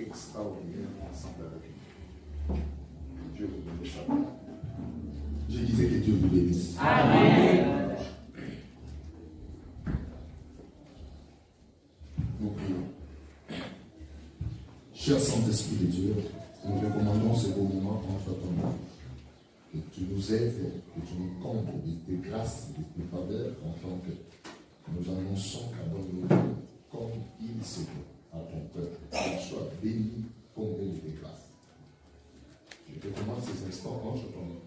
extraordinaire ensemble avec nous. Que Dieu vous bénisse. Je disais que Dieu vous bénisse. Amen. Nous prions. Cher Saint-Esprit de Dieu, nous recommandons ce beau moment entre ton nom. Que tu nous aides, que tu nous combles de tes grâces, de tes faveurs, afin que nous annonçons qu'à nous, comme il se peut à ton peuple, qu'il soit béni, comblé de tes grâces. Je te demande ces instants entre ton nom.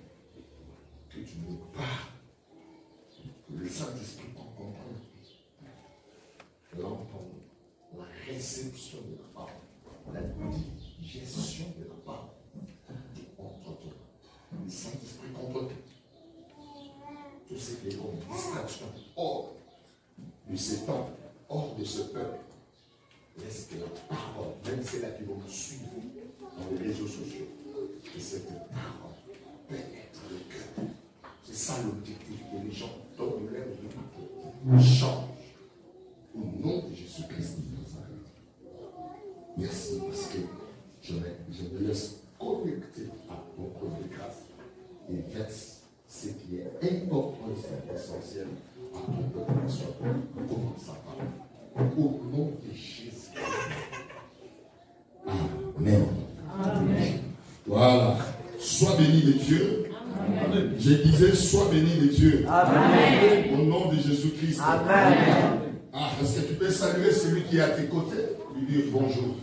Que tu nous parles, que le Saint-Esprit comprenne, l'entendre, la réception de la parole, la digestion de la parole, entre toi. Le Saint-Esprit comprenne tout ce qui est comme distraction hors de ce temps, hors de ce peuple. Laisse que la parole, même celle-là qui va nous suivre dans les réseaux sociaux, que cette parole pénètre le cœur. C'est ça l'objectif, que les gens donnent leur vie, changent. Au nom de Jésus-Christ de Nazareth. Merci parce que je me laisse connecter à ton corps de grâce et verse ce qui est important et essentiel à ton peuple. Comment ça va? Au nom de Jésus. Amen. Amen. Voilà. Sois béni de Dieu. Amen. Je disais, sois béni de Dieu. Amen. Au nom de Jésus-Christ. Amen. Ah, est-ce que tu peux saluer celui qui est à tes côtés? Lui dire bonjour.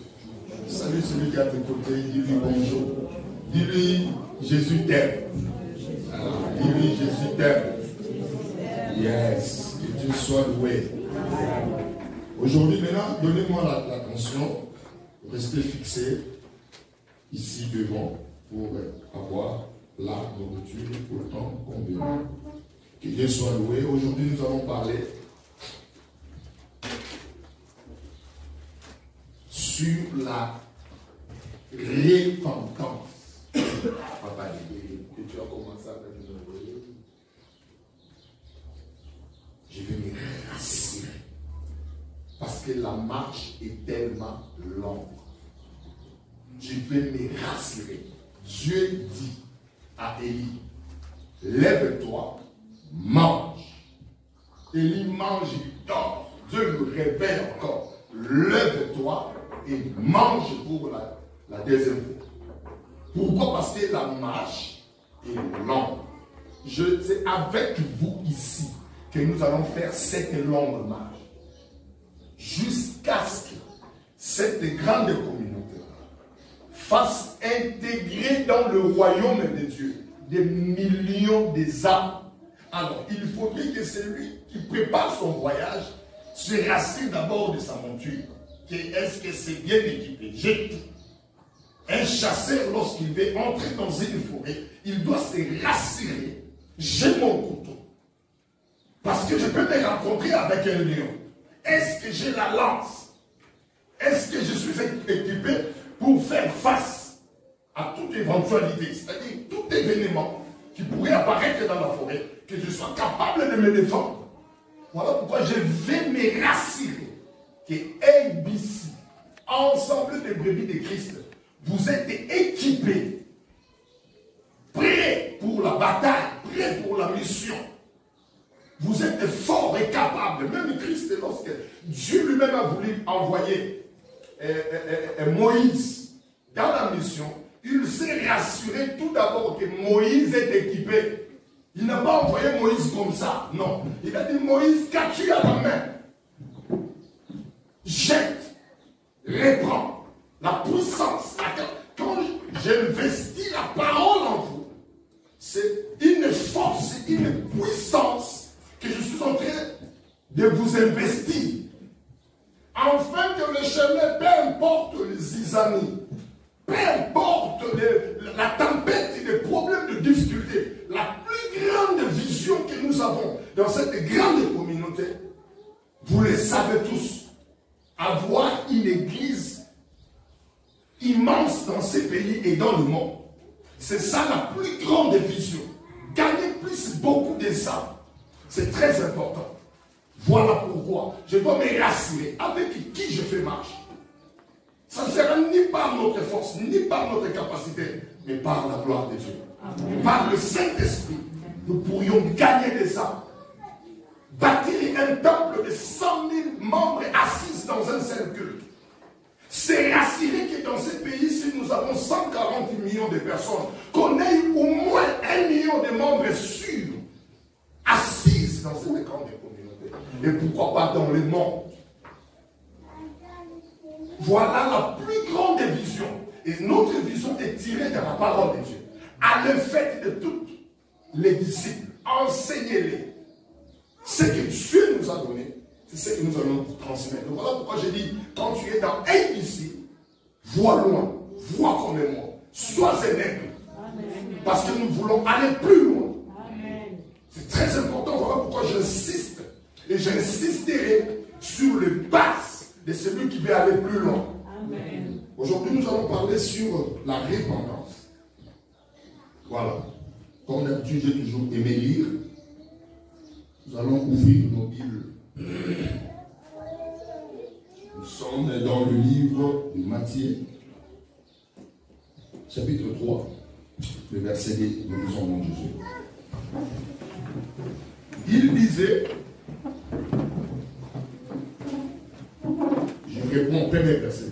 Salut celui qui est à tes côtés, dis-lui bonjour. Dis-lui, Jésus t'aime. Dis-lui, Jésus t'aime. Yes, que Dieu soit loué. Aujourd'hui, maintenant, donnez-moi l'attention. Restez fixés ici devant pour avoir la nourriture pour le temps convenu. Que Dieu soit loué. Aujourd'hui, nous allons parler sur la repentance. Papa, que tu as commencé avec nous. Je vais me rassurer. Parce que la marche est tellement longue. Je vais me rassurer. Dieu dit à Élie, lève-toi, mange. Élie mange, il dort. Dieu le réveille encore. Lève-toi et mange pour la deuxième fois. Pourquoi? Parce que la marche est longue. C'est avec vous ici que nous allons faire cette longue marche. Jusqu'à ce que cette grande communauté fasse intégrer dans le royaume de Dieu des millions d'âmes. Alors, il faudrait que celui qui prépare son voyage se rassure d'abord de sa monture. Est-ce que c'est bien équipé? J'ai tout. Un chasseur, lorsqu'il veut entrer dans une forêt, il doit se rassurer. J'ai mon couteau. Parce que je peux me rencontrer avec un lion. Est-ce que j'ai la lance? Est-ce que je suis équipé pour faire face à toute éventualité, c'est-à-dire tout événement qui pourrait apparaître dans la forêt, que je sois capable de me défendre? Voilà pourquoi je vais me rassurer que ABC, ensemble des brebis de Christ, vous êtes équipés, prêts pour la bataille, prêts pour la mission. Vous êtes forts et capables. Même Christ, lorsque Dieu lui-même a voulu envoyer Moïse dans la mission, il s'est rassuré tout d'abord que Moïse est équipé. Il n'a pas envoyé Moïse comme ça. Non. Il a dit, Moïse, qu'as-tu à la main? Jette, reprends la puissance. Quand j'investis la parole en vous, c'est une force, une puissance que je suis en train de vous investir. Afin que le chemin, peu importe les amis, peu importe la tempête et les problèmes de difficulté, la plus grande vision que nous avons dans cette grande communauté, vous le savez tous, avoir une église immense dans ces pays et dans le monde. C'est ça la plus grande vision. Gagner plus beaucoup des âmes. C'est très important. Voilà pourquoi je dois me rassurer avec qui je fais marche. Ça ne sera ni par notre force, ni par notre capacité, mais par la gloire de Dieu. Amen. Par le Saint-Esprit, nous pourrions gagner des âmes. Bâtir un temple de 100 000 membres assis dans un seul culte. C'est rassurer que dans ce pays, si nous avons 140 millions de personnes, qu'on ait au moins 1 million de membres sûrs, assis dans cette grande communauté. Et pourquoi pas dans le monde. Voilà la plus grande vision. Et notre vision est tirée de la parole de Dieu. À le fait de tous les disciples, enseignez-les. Ce que Dieu nous a donné, c'est ce que nous allons transmettre. Donc voilà pourquoi j'ai dit, quand tu es dans ABC, vois loin, vois comme moi, sois un aigle. Parce que nous voulons aller plus loin. C'est très important, voilà pourquoi j'insiste. Et j'insisterai sur les bases de celui qui veut aller plus loin. Aujourd'hui, nous allons parler sur la repentance. Voilà. Comme d'habitude, j'ai toujours aimé lire. Nous allons ouvrir nos Bibles. Nous sommes dans le livre de Matthieu, chapitre 3, le verset 2, nous lisons au nom de Jésus. Il disait, je réponds au premier verset,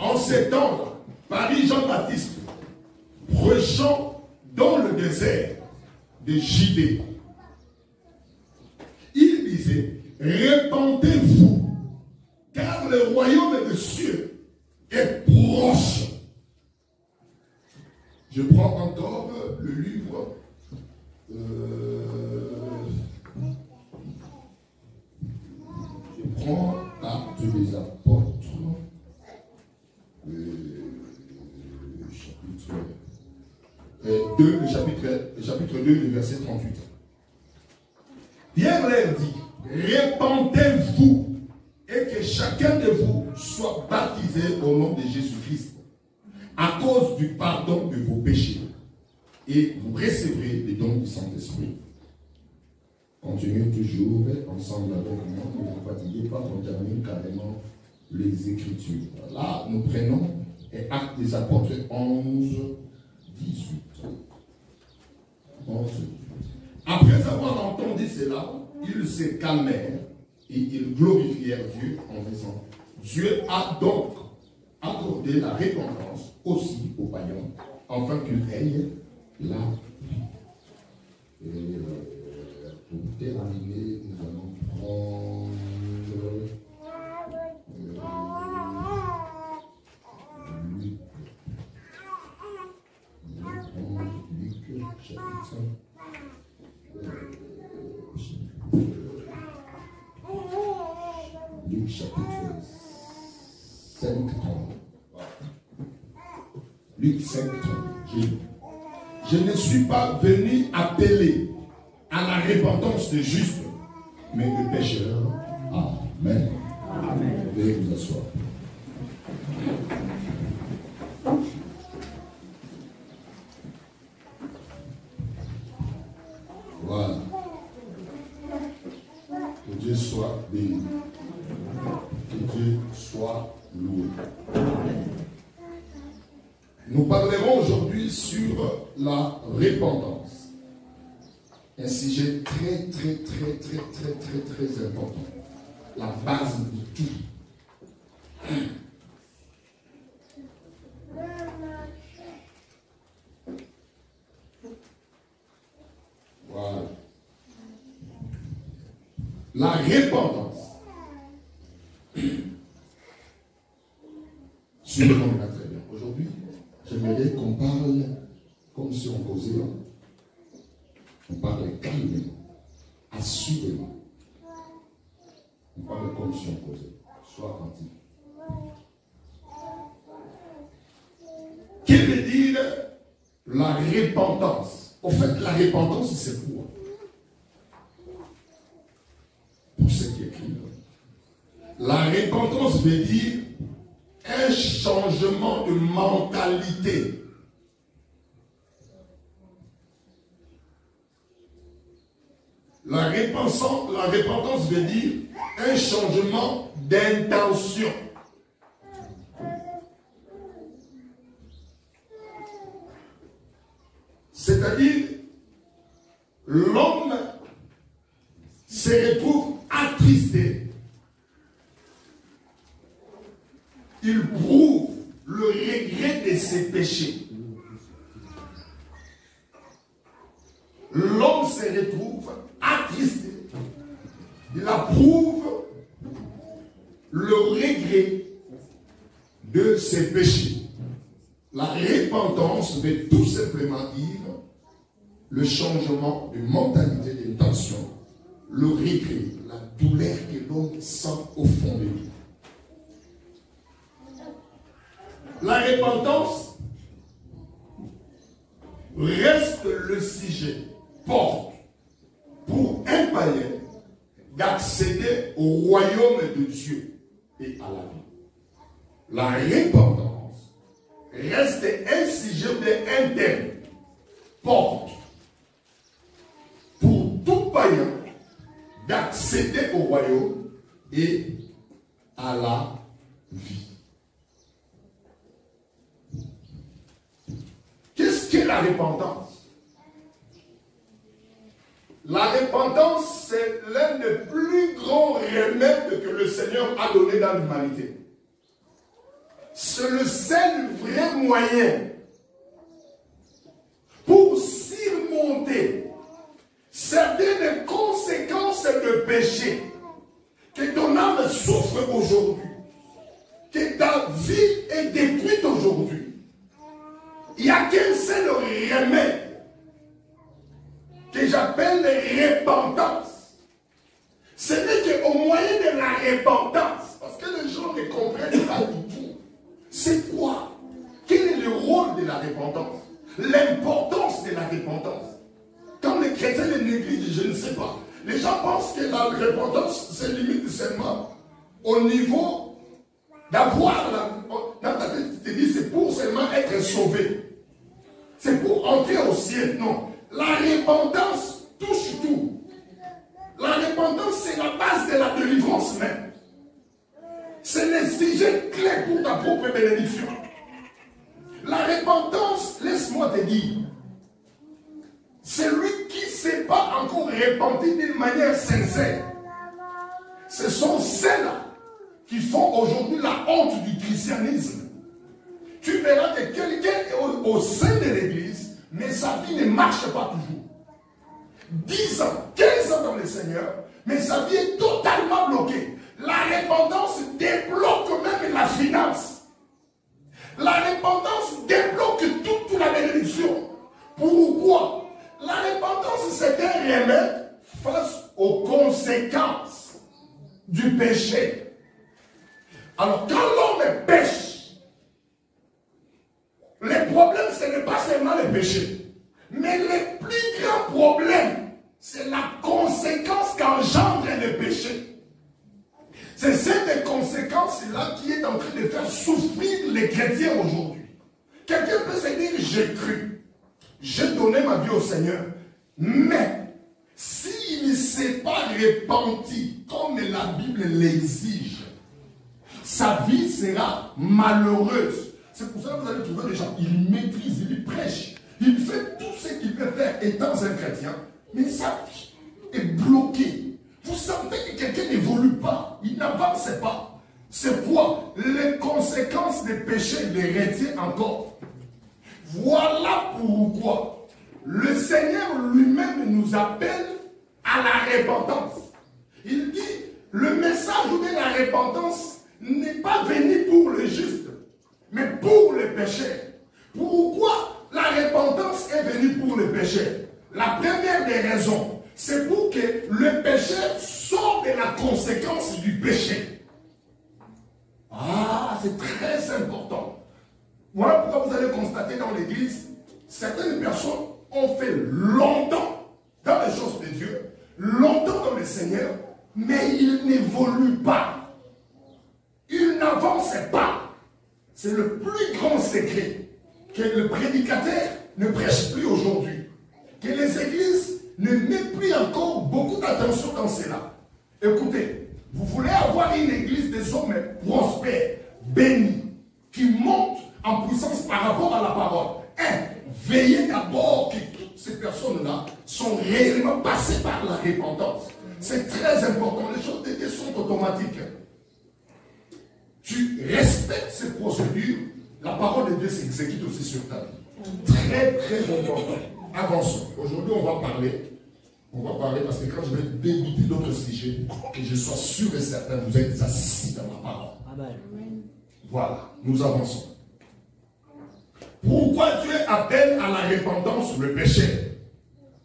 en ces temps-là, Paris Jean-Baptiste, prêchant dans le désert de Judée, il disait, répentez-vous, car le royaume des cieux est proche. Je prends encore le livre je prends Actes des Apôtres, chapitre 2, le verset 38. Pierre leur dit, répentez-vous et que chacun de vous soit baptisé au nom de Jésus-Christ à cause du pardon de vos péchés et vous recevrez les dons du Saint-Esprit. Continuez toujours ensemble avec moi, ne vous fatiguez pas, on termine carrément les Écritures. Là, nous prenons Actes des Apôtres 11, 18. 11, 18. Après avoir entendu cela, ils se calmèrent et ils glorifièrent Dieu en disant, Dieu a donc accordé la repentance aussi aux païens, afin qu'ils aient la vie. Et pour terminer, nous allons prendre Luc, chapitre Luc chapitre 5, 30. Luc 5, 30. Je ne suis pas venu appeler à la repentance des justes, mais des pécheurs. Amen. Amen. Veuillez vous asseoir. Voilà. Que Dieu soit béni. Que Dieu soit loué. Nous parlerons aujourd'hui sur la repentance. Un sujet très important. La base de tout. Voilà. La repentance. Suivez-moi très bien. Aujourd'hui, j'aimerais qu'on parle comme si on causait. On parle calmement, assurément. On parle comme si on causait. Sois attentif. Qu'est-ce que veut dire la repentance? En fait, la repentance, c'est quoi? Pour ceux qui écrivent. La repentance veut dire un changement de mentalité. La repentance veut dire un changement d'intention. C'est-à-dire, l'homme se retrouve attristé. Il prouve le regret de ses péchés. L'homme se retrouve attristé. Il approuve le regret de ses péchés. La repentance veut tout simplement dire le changement de mentalité, d'intention, le regret, la douleur que l'homme sent au fond de lui. La repentance reste le sujet porte pour un païen d'accéder au royaume de Dieu et à la vie. La repentance reste un sujet interne porte pour tout païen d'accéder au royaume et à la vie. Qu'est-ce qu'est la repentance? La repentance, c'est l'un des plus grands remèdes que le Seigneur a donné dans l'humanité. C'est le seul vrai moyen pour surmonter certaines conséquences de péché que ton âme souffre aujourd'hui, que ta vie est détruite aujourd'hui. Il n'y a qu'un seul remède que j'appelle repentance. Ce n'est qu'au moyen de la repentance, parce que les gens ne comprennent pas du tout. C'est quoi? Quel est le rôle de la repentance? L'importance de la repentance. Quand les chrétiens les négligent, je ne sais pas. Les gens pensent que la repentance se limite seulement au niveau d'avoir dans ta tête, tu te dis c'est pour seulement être sauvé. C'est pour entrer au ciel. Non. La repentance touche tout. La repentance, c'est la base de la délivrance même. C'est le sujet clé pour ta propre bénédiction. La repentance, laisse-moi te dire, celui qui ne s'est pas encore repenti d'une manière sincère, ce sont ceux-là qui font aujourd'hui la honte du christianisme. Tu verras que quelqu'un est au sein de l'église, mais sa vie ne marche pas toujours. 10 ans, 15 ans dans le Seigneur, mais sa vie est totalement bloquée. La repentance débloque même la finance. La repentance débloque toute la bénédiction. Pourquoi? La repentance, c'est un remède face aux conséquences du péché. Alors, quand l'homme pêche, le problème, ce n'est pas seulement le péché. Mais le plus grand problème, c'est la conséquence qu'engendre le péché. C'est cette conséquence-là qui est en train de faire souffrir les chrétiens aujourd'hui. Quelqu'un peut se dire, j'ai cru, j'ai donné ma vie au Seigneur, mais s'il ne s'est pas repenti comme la Bible l'exige, sa vie sera malheureuse. C'est pour ça que vous allez trouver des gens, ils maîtrisent, ils prêchent, il fait tout ce qu'il peut faire étant un chrétien, mais sa vie est bloquée. Vous sentez que quelqu'un n'évolue pas, il n'avance pas. C'est quoi? Les conséquences des péchés les retiennent encore. Voilà pourquoi le Seigneur lui-même nous appelle à la repentance. Il dit, le message de la repentance n'est pas venu pour le juste, mais pour le pécheur. Pourquoi la repentance est venue pour le pécheur? La première des raisons, c'est pour que le pécheur sorte de la conséquence du péché. Ah, c'est très important. Voilà pourquoi vous allez constater dans l'église, certaines personnes ont fait longtemps dans les choses de Dieu, longtemps dans le Seigneur, mais ils n'évoluent pas. Ils n'avancent pas. C'est le plus grand secret que le prédicateur ne prêche plus aujourd'hui. Que les églises ne mettent plus encore beaucoup d'attention dans cela. Écoutez, vous voulez avoir une église des hommes prospères, bénis, qui montent en puissance par rapport à la parole. Veillez d'abord que personnes-là sont réellement passées par la repentance. C'est très important. Les choses de Dieu sont automatiques. Tu respectes ces procédures, la parole de Dieu s'exécute aussi sur ta vie. Très, très important. Avançons. Aujourd'hui, on va parler. On va parler parce que quand je vais débuter d'autres sujets, que je sois sûr et certain, vous êtes assis dans ma parole. Amen. Voilà, nous avançons. Pourquoi Dieu appelle à la repentance le péché?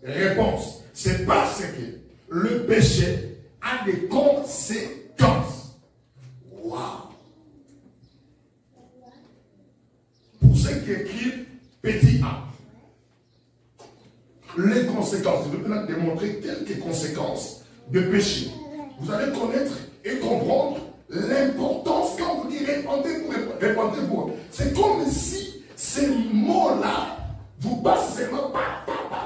Réponse, c'est parce que le péché a des conséquences. Waouh! Pour ceux qui écrivent petit a, les conséquences, je vais maintenant démontrer quelques conséquences de péché. Vous allez connaître et comprendre l'importance quand vous dites répandez-vous. C'est comme si ces mots-là vous passent seulement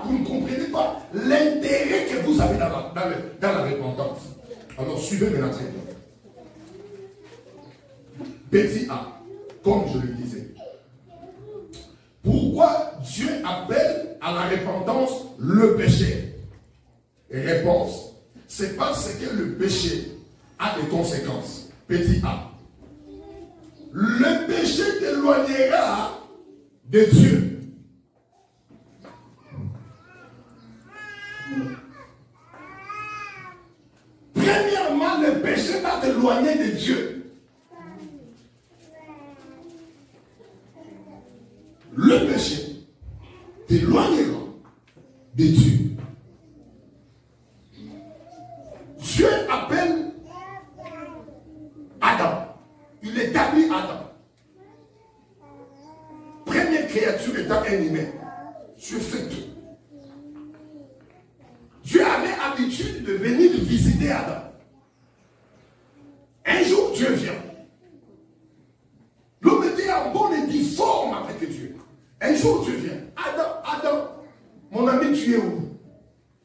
vous ne comprenez pas l'intérêt que vous avez dans la repentance. Alors suivez maintenant très bien. Petit a, comme je le disais. Pourquoi Dieu appelle à la repentance le péché? Réponse, c'est parce que le péché a des conséquences. Petit a. Le péché t'éloignera de Dieu. Premièrement, le péché va t'éloigner de Dieu. Le péché t'éloignera de Dieu. Dieu appelle Adam. Il établit Adam. Première créature étant un humain. Dieu fait tout. Dieu avait l'habitude de venir visiter Adam. Un jour, Dieu vient. L'homme était en bonne et difforme avec Dieu. Un jour, Dieu vient. Adam, mon ami, tu es où?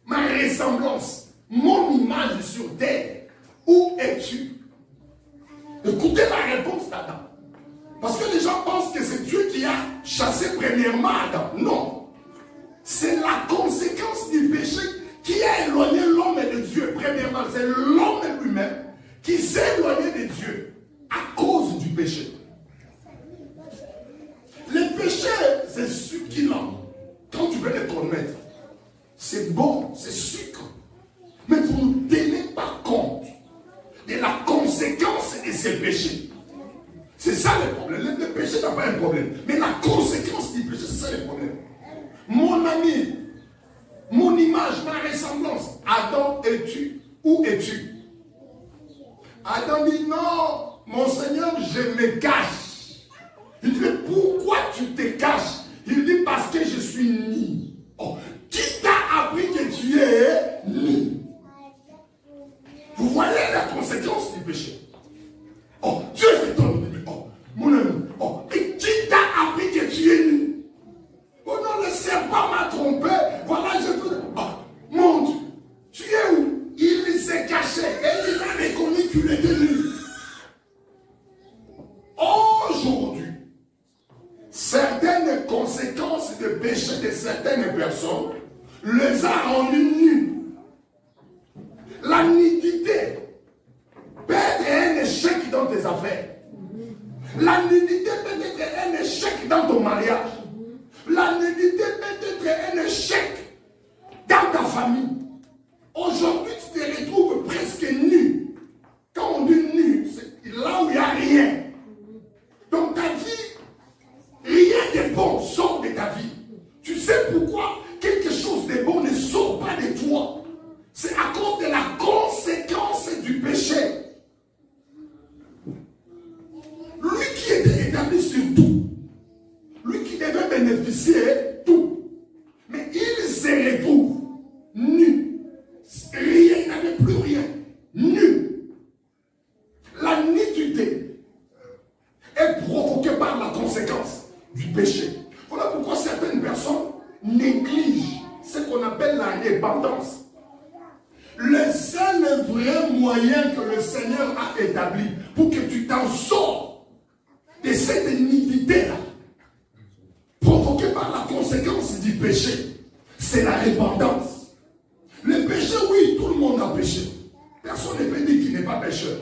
Ma ressemblance, mon image sur terre, où es-tu? Écoutez la réponse d'Adam. Parce que les gens pensent que c'est Dieu qui a chassé premièrement Adam. Non. C'est la conséquence du péché qui a éloigné l'homme de Dieu. Premièrement, c'est l'homme lui-même qui s'est éloigné de Dieu à cause du péché. Le péché, c'est succulent. Quand tu veux le connaître, c'est bon, c'est sucre. Mais vous ne tenez pas compte de la conséquence de ces péchés. C'est ça le problème. Le péché n'a pas un problème. Mais la conséquence du péché, c'est ça le problème. Mon ami, mon image, ma ressemblance. Adam, es-tu? Où es-tu? Adam dit non, mon Seigneur, je me cache. Il dit, mais pourquoi tu te caches? Il dit, parce que je suis nu. Oh, qui t'a appris que tu es nu? Vous voyez la conséquence du péché. Oh, Dieu fait ton. Oh, mon ami. Oh, et qui t'a appris que tu es nu? Oh non, le serpent m'a trompé. Voilà, je peux. Oh, mon Dieu. Tu es où? Il s'est caché. Et il a reconnu qu'il était nu. Aujourd'hui, certaines conséquences de péché de certaines personnes les a rendus nus. La nudité peut être un échec dans tes affaires. La nudité peut être un échec dans ton mariage. La nudité peut être un échec dans ta famille. Aujourd'hui, tu te retrouves presque nu. Quand on dit nu, c'est là où il n'y a rien. Donc ta vie, rien de bon sort de ta vie. Tu sais pourquoi quelque chose de bon ne sort pas de toi? C'est à cause de la conséquence du péché. Lui qui était établi sur tout, lui qui devait bénéficier tout, mais il se retrouve nu. Rien, il n'avait plus rien. Nu. La nudité est provoquée par la conséquence du péché. Voilà pourquoi certaines personnes négligent ce qu'on appelle la repentance. Le seul vrai moyen que le Seigneur a établi pour que tu t'en sors de cette nudité-là, provoquée par la conséquence du péché, c'est la repentance. Le péché, oui, tout le monde a péché. Personne ne peut dire qu'il n'est pas pécheur.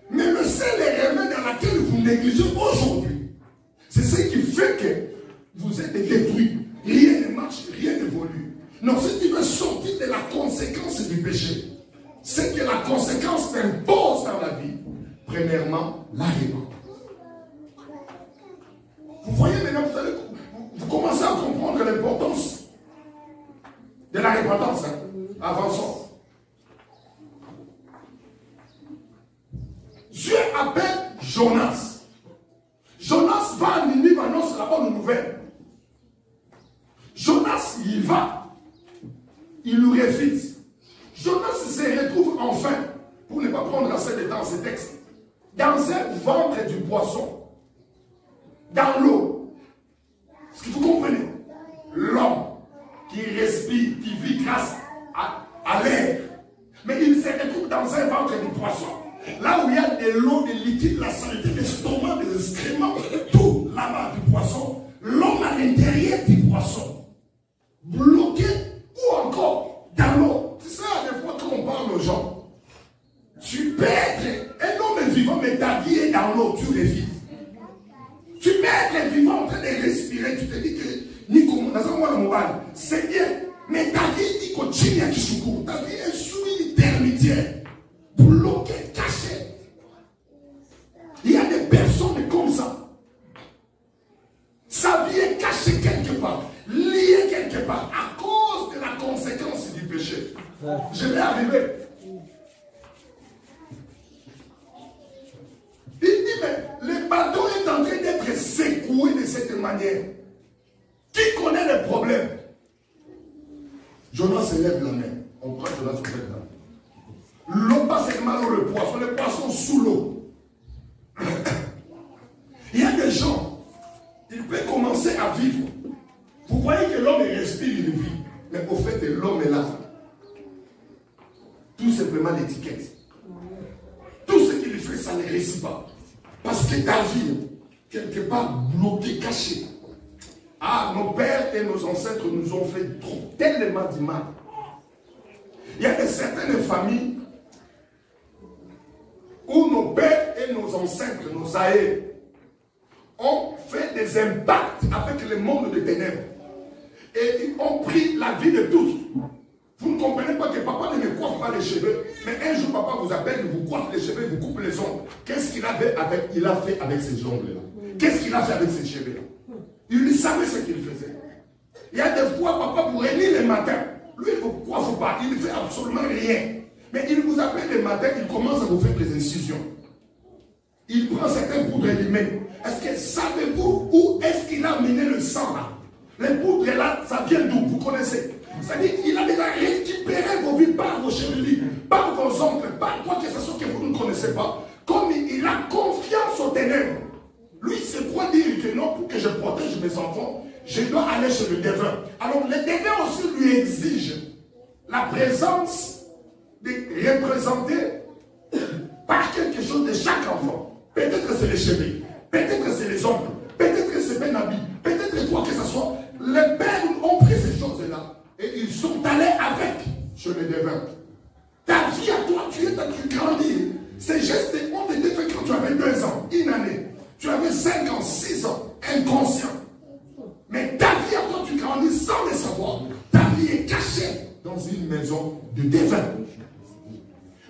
Mais le seul erreur dans laquelle vous négligez aujourd'hui, c'est ce qui fait que vous êtes détruits. Rien ne marche, rien n'évolue. Non, si tu veux sortir de la conséquence du péché, c'est que la conséquence t'impose dans la vie. Premièrement, la repentance. Vous voyez maintenant, vous commencez à comprendre l'importance de la repentance. Hein? Avançons. Dieu appelle Jonas. Jonas va à Ninive, annonce la bonne nouvelle. Jonas y va. Il lui refuse. Jonas se retrouve enfin, pour ne pas prendre assez de temps ce texte, dans un ventre du poisson, dans l'eau. Est-ce que vous comprenez? L'homme qui respire, qui vit grâce à l'air. Mais il se retrouve dans un ventre du poisson. Là où il y a de l'eau, des liquides, la saleté, l'estomac, des excréments, tout là-bas du poisson. L'homme à l'intérieur du poisson. Bloqué ou encore dans l'eau. Tu sais, à des fois, quand on parle aux gens, tu peux être un homme vivant, mais ta vie est dans l'eau, tu refuses. Tu peux être vivant en train de respirer, tu te dis que c'est bien, mais ta vie dit continue à Kishuku. Ta vie est sous une termitière, bloquée, cachée. Il y a des personnes comme ça. Sa vie est cachée quelque part, liée quelque part, à cause de la conséquence du péché. Je vais arriver. Il dit, mais le bateau est en train d'être secoué de cette manière. Qui connaît le problème? Jonas se lève la main. On prend Jonas au fait là. L'eau passe seulement le poisson sous l'eau. Il y a des gens, ils peuvent commencer à vivre. Vous voyez que l'homme respire, il vit. Mais au fait, l'homme est là. Tout simplement l'étiquette. Tout ce qu'il fait, ça ne réussit pas. Parce que ta vie, quelque part, bloquée, cachée. Ah, nos pères et nos ancêtres nous ont fait tellement du mal. Il y a certaines familles où nos pères et nos ancêtres, nos aïeux, ont fait des impacts avec le monde des ténèbres. Et ils ont pris la vie de tous. Vous ne comprenez pas que papa ne me coiffe pas les cheveux, mais un jour papa vous appelle, il vous coiffe les cheveux, il vous coupe les ongles. Qu'est-ce qu'il a fait avec ces ongles-là? Qu'est-ce qu'il a fait avec ces cheveux-là? Il savait ce qu'il faisait. Il y a des fois, papa vous réunit le matin. Lui, il ne vous coiffe pas. Il ne fait absolument rien. Mais il vous appelle le matin, il commence à vous faire des incisions. Il prend certains poudres et les met. Est-ce que savez-vous où est-ce qu'il a amené le sang là? Les poudres là, ça vient d'où? Vous connaissez? C'est-à-dire qu'il a déjà récupéré vos vies par vos chevelures, par vos ongles, par quoi que ce soit que vous ne connaissez pas. Comme il a confiance aux ténèbres. Lui, c'est quoi dire que non, pour que je protège mes enfants, je dois aller chez le devin. Alors, le devin aussi lui exige la présence de représenter par quelque chose de chaque enfant. Peut-être que c'est les cheveux, peut-être que c'est les ongles, peut-être que c'est un habit, peut-être quoi que ce soit. Les pères ont pris ces choses-là et ils sont allés avec chez le devin. Ta vie à toi, tu grandis. Ces gestes, on te fait quand tu avais 2 ans, une année. Tu avais 5 ans, 6 ans, inconscient. Mais ta vie à toi, tu grandis sans le savoir. Ta vie est cachée dans une maison de devin.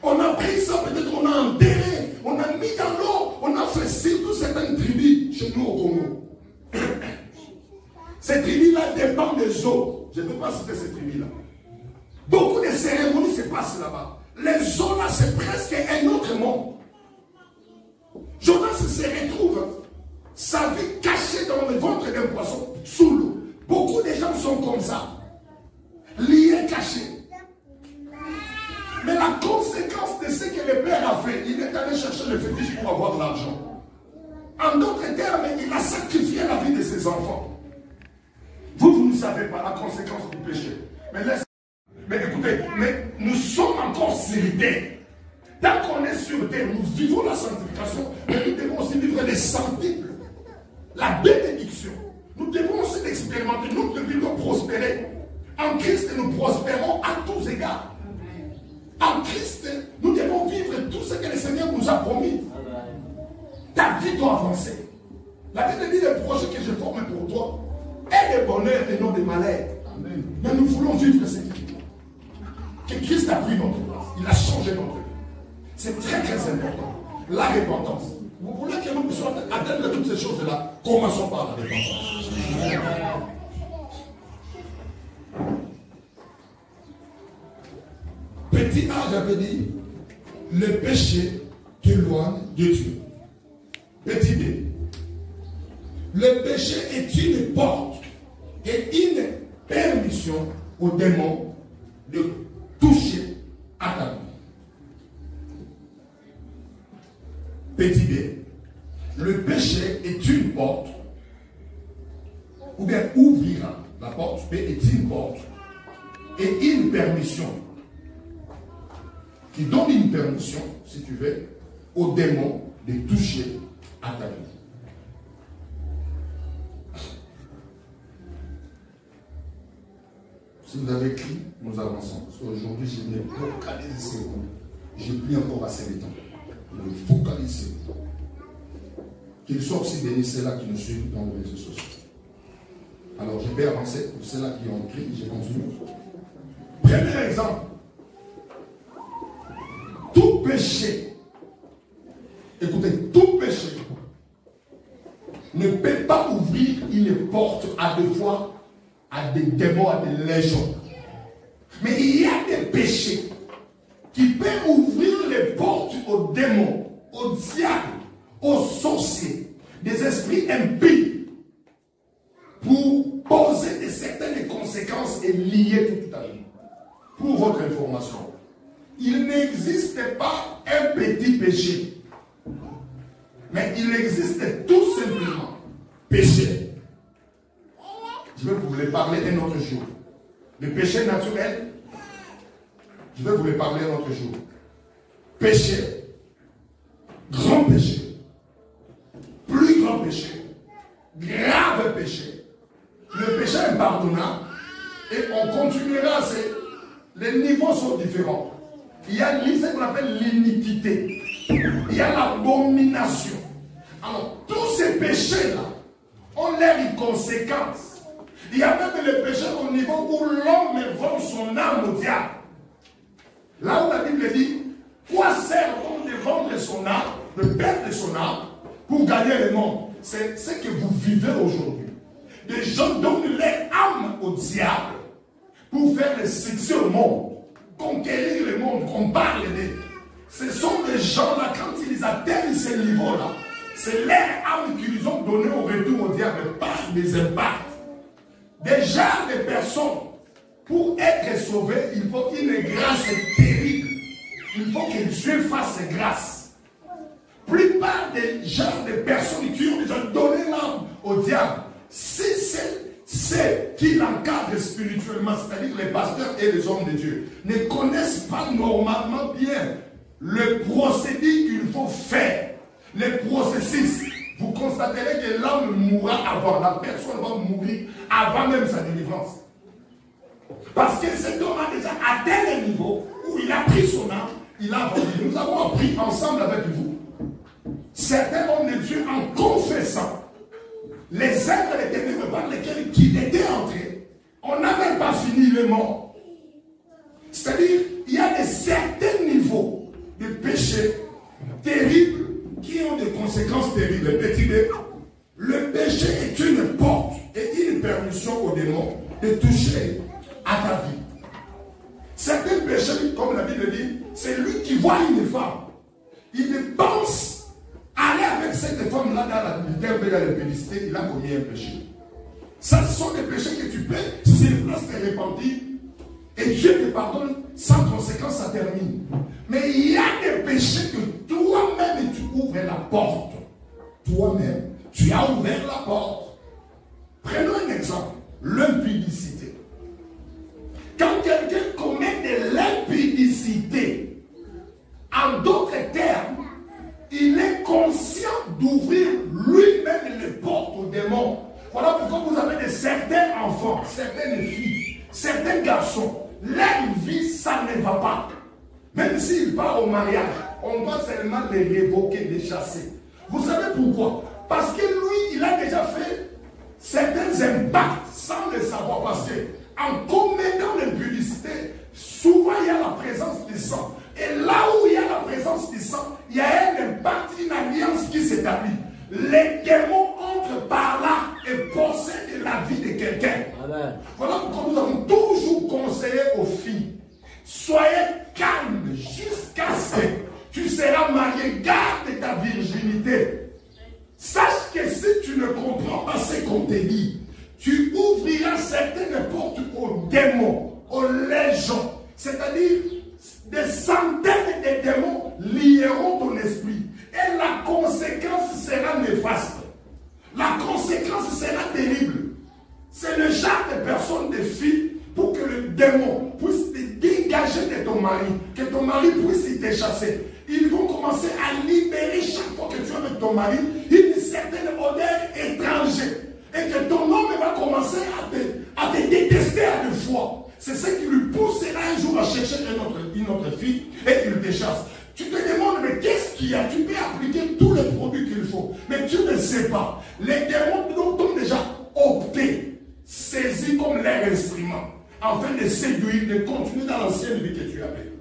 On a pris ça, peut-être on a enterré, on a mis dans l'eau, on a fait surtout certaines tribus chez nous au Congo. Ces tribus-là dépendent des eaux. Je ne peux pas citer ces tribus-là. Beaucoup de cérémonies se passent là-bas. Les eaux là, c'est presque un autre monde. Jonas se retrouve, sa vie cachée dans le ventre d'un poisson, sous l'eau. Beaucoup de gens sont comme ça, liés, cachés. Mais la conséquence de ce que le père a fait, il est allé chercher le fétiche pour avoir de l'argent. En d'autres termes, il a sacrifié la vie de ses enfants. Vous ne savez pas la conséquence du péché. Mais écoutez, mais nous sommes encore sur terre. Tant qu'on est sur terre, nous vivons la sanctification, mais nous devons aussi vivre les centiples, la bénédiction. Nous devons aussi l'expérimenter, nous devons prospérer. En En Christ, nous prospérons à tous égards. En Christ, nous devons vivre tout ce que le Seigneur nous a promis. Ta vie doit avancer. La Bible dit les projets que je forme pour toi est de bonheur et non de malheur. Mais nous voulons vivre ce que Christ a pris notre place. Il a changé notre vie. C'est très très important. La repentance. Vous voulez que nous puissions atteindre toutes ces choses-là? Commençons par la repentance. Petit A, j'avais dit, le péché t'éloigne de Dieu. Petit B, le péché est une porte et une permission au démon de toucher à ta vie. Petit B, le péché est une porte, ou bien ouvrira la porte, B est une porte et une permission qui donne une permission, si tu veux, au démon de toucher à ta vie. Si vous avez écrit, nous avançons. Parce qu'aujourd'hui, je me focalise sur vous. Je prie encore assez de temps. Je me focalise sur vous. Qu'il soit aussi béni ceux-là qui nous suivent dans les réseaux sociaux. Alors, je vais avancer pour ceux-là qui ont écrit. Je continue. Premier exemple. Tout péché, écoutez, tout péché ne peut pas ouvrir une porte à deux fois à des démons, à des légions. Mais il y a des péchés qui peuvent ouvrir les portes aux démons, aux diables, aux sorciers, des esprits impies pour poser de certaines conséquences et lier toute ta vie. Pour votre information, il n'existe pas un petit péché, mais il existe tout simplement péché. Je vais vous les parler un autre jour. Le péché naturel, je vais vous les parler un autre jour. Péché, grand péché, plus grand péché, grave péché, le péché impardonnable, et on continuera, les niveaux sont différents. Il y a ce qu'on appelle l'iniquité. Il y a l'abomination. Alors, tous ces péchés-là ont l'air conséquences. Il y a même les péchés au niveau où l'homme vend son âme au diable. Là où la Bible dit, quoi sert l'homme de vendre son âme, de perdre son âme, pour gagner le monde? C'est ce que vous vivez aujourd'hui. Des gens donnent leur âme au diable pour faire le succès au monde. Conquérir le monde, qu'on parle d'eux. Ce sont des gens-là, quand ils atteignent ce niveau-là, c'est leur âme qu'ils ont donné au retour au diable par des impacts. Déjà, des personnes, pour être sauvées, il faut une grâce terrible. Il faut que Dieu fasse grâce. Plupart des gens, des personnes qui ont déjà donné l'âme au diable, c'est ceux qui l'encadrent spirituellement, c'est-à-dire les pasteurs et les hommes de Dieu, ne connaissent pas normalement bien le procédé qu'il faut faire, le processus. Vous constaterez que l'homme mourra avant, la personne va mourir avant même sa délivrance. Parce que cet homme a déjà atteint le niveau où il a pris son âme, il a vendu. Nous avons appris ensemble avec vous, certains hommes de Dieu en confessant les êtres des ténèbres par lesquels il était entré, on n'a même pas fini le mort. C'est-à-dire, il y a des certains niveaux de péché terribles qui ont des conséquences terribles. Petit B, le péché est une porte et une permission au démon de toucher à ta vie. Certains péchés, comme la Bible dit, c'est lui qui voit une femme. Il pense aller avec cette femme-là dans la terre de la publicité, il a commis un péché. Ça, ce sont des péchés que tu peux, s'il reste repentir, et Dieu te pardonne, sans conséquence, ça termine. Mais il y a des péchés que toi-même, tu ouvres la porte. Toi-même, tu as ouvert la porte. Prenons un exemple, l'impudicité. Quand quelqu'un commet de l'impudicité, en d'autres termes, il est conscient d'ouvrir lui-même les portes aux démons. Voilà pourquoi vous avez certains enfants, certaines filles Certains garçons, leur vie, ça ne va pas. Même s'ils partent au mariage, on doit seulement les révoquer, les chasser. Vous savez pourquoi? Parce que lui, il a déjà fait certains impacts sans le savoir. Parce que en commettant l'impudicité, souvent il y a la présence du sang. Et là où il y a la présence du sang, il y a un impact, une alliance qui s'établit. Les démons entrent par là et possèdent la vie de quelqu'un. Voilà pourquoi nous avons toujours conseillé aux filles. Soyez calme jusqu'à ce que tu seras marié. Garde ta virginité. Sache que si tu ne comprends pas ce qu'on te dit, tu ouvriras certaines portes aux démons, aux légions. C'est-à-dire, des centaines de démons lieront ton esprit. Et la conséquence sera néfaste. La conséquence sera terrible. C'est le genre de personnes, de filles, pour que le démon puisse te dégager de ton mari, que ton mari puisse te chasser. Ils vont commencer à libérer chaque fois que tu es avec ton mari une certaine odeur étrangère. Et que ton homme va commencer à te détester à deux fois. C'est ce qui lui poussera un jour à chercher une autre fille et il te chasse. Tu te demandes, mais qu'est-ce qu'il y a? Tu peux appliquer tous les produits qu'il faut, mais tu ne sais pas. Les démons t'ont déjà opté, saisi comme leur instrument, afin de séduire, de continuer dans l'ancienne vie que tu avais.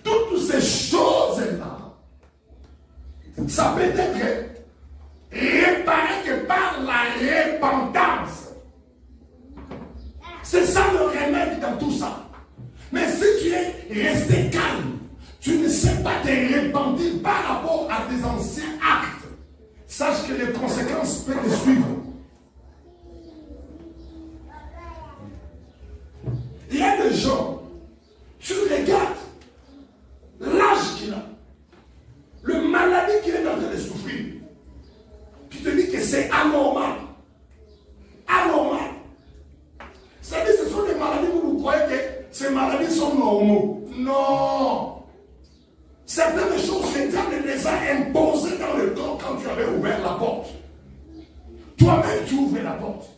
Toutes ces choses-là, ça peut être réparé que par la repentance. C'est ça le remède dans tout ça. Mais si tu es resté calme, tu ne sais pas te repentir par rapport à tes anciens actes, sache que les conséquences peuvent te suivre. Il y a des gens, tu regardes l'âge qu'il a, le maladie qu'il est en train de souffrir. Tu te dis que c'est anormal. Anormal. C'est-à-dire que ce sont des maladies où vous croyez que ces maladies sont normaux. Non. Certaines choses, le diable les a imposées dans le corps quand tu avais ouvert la porte. Toi-même, tu ouvres la porte.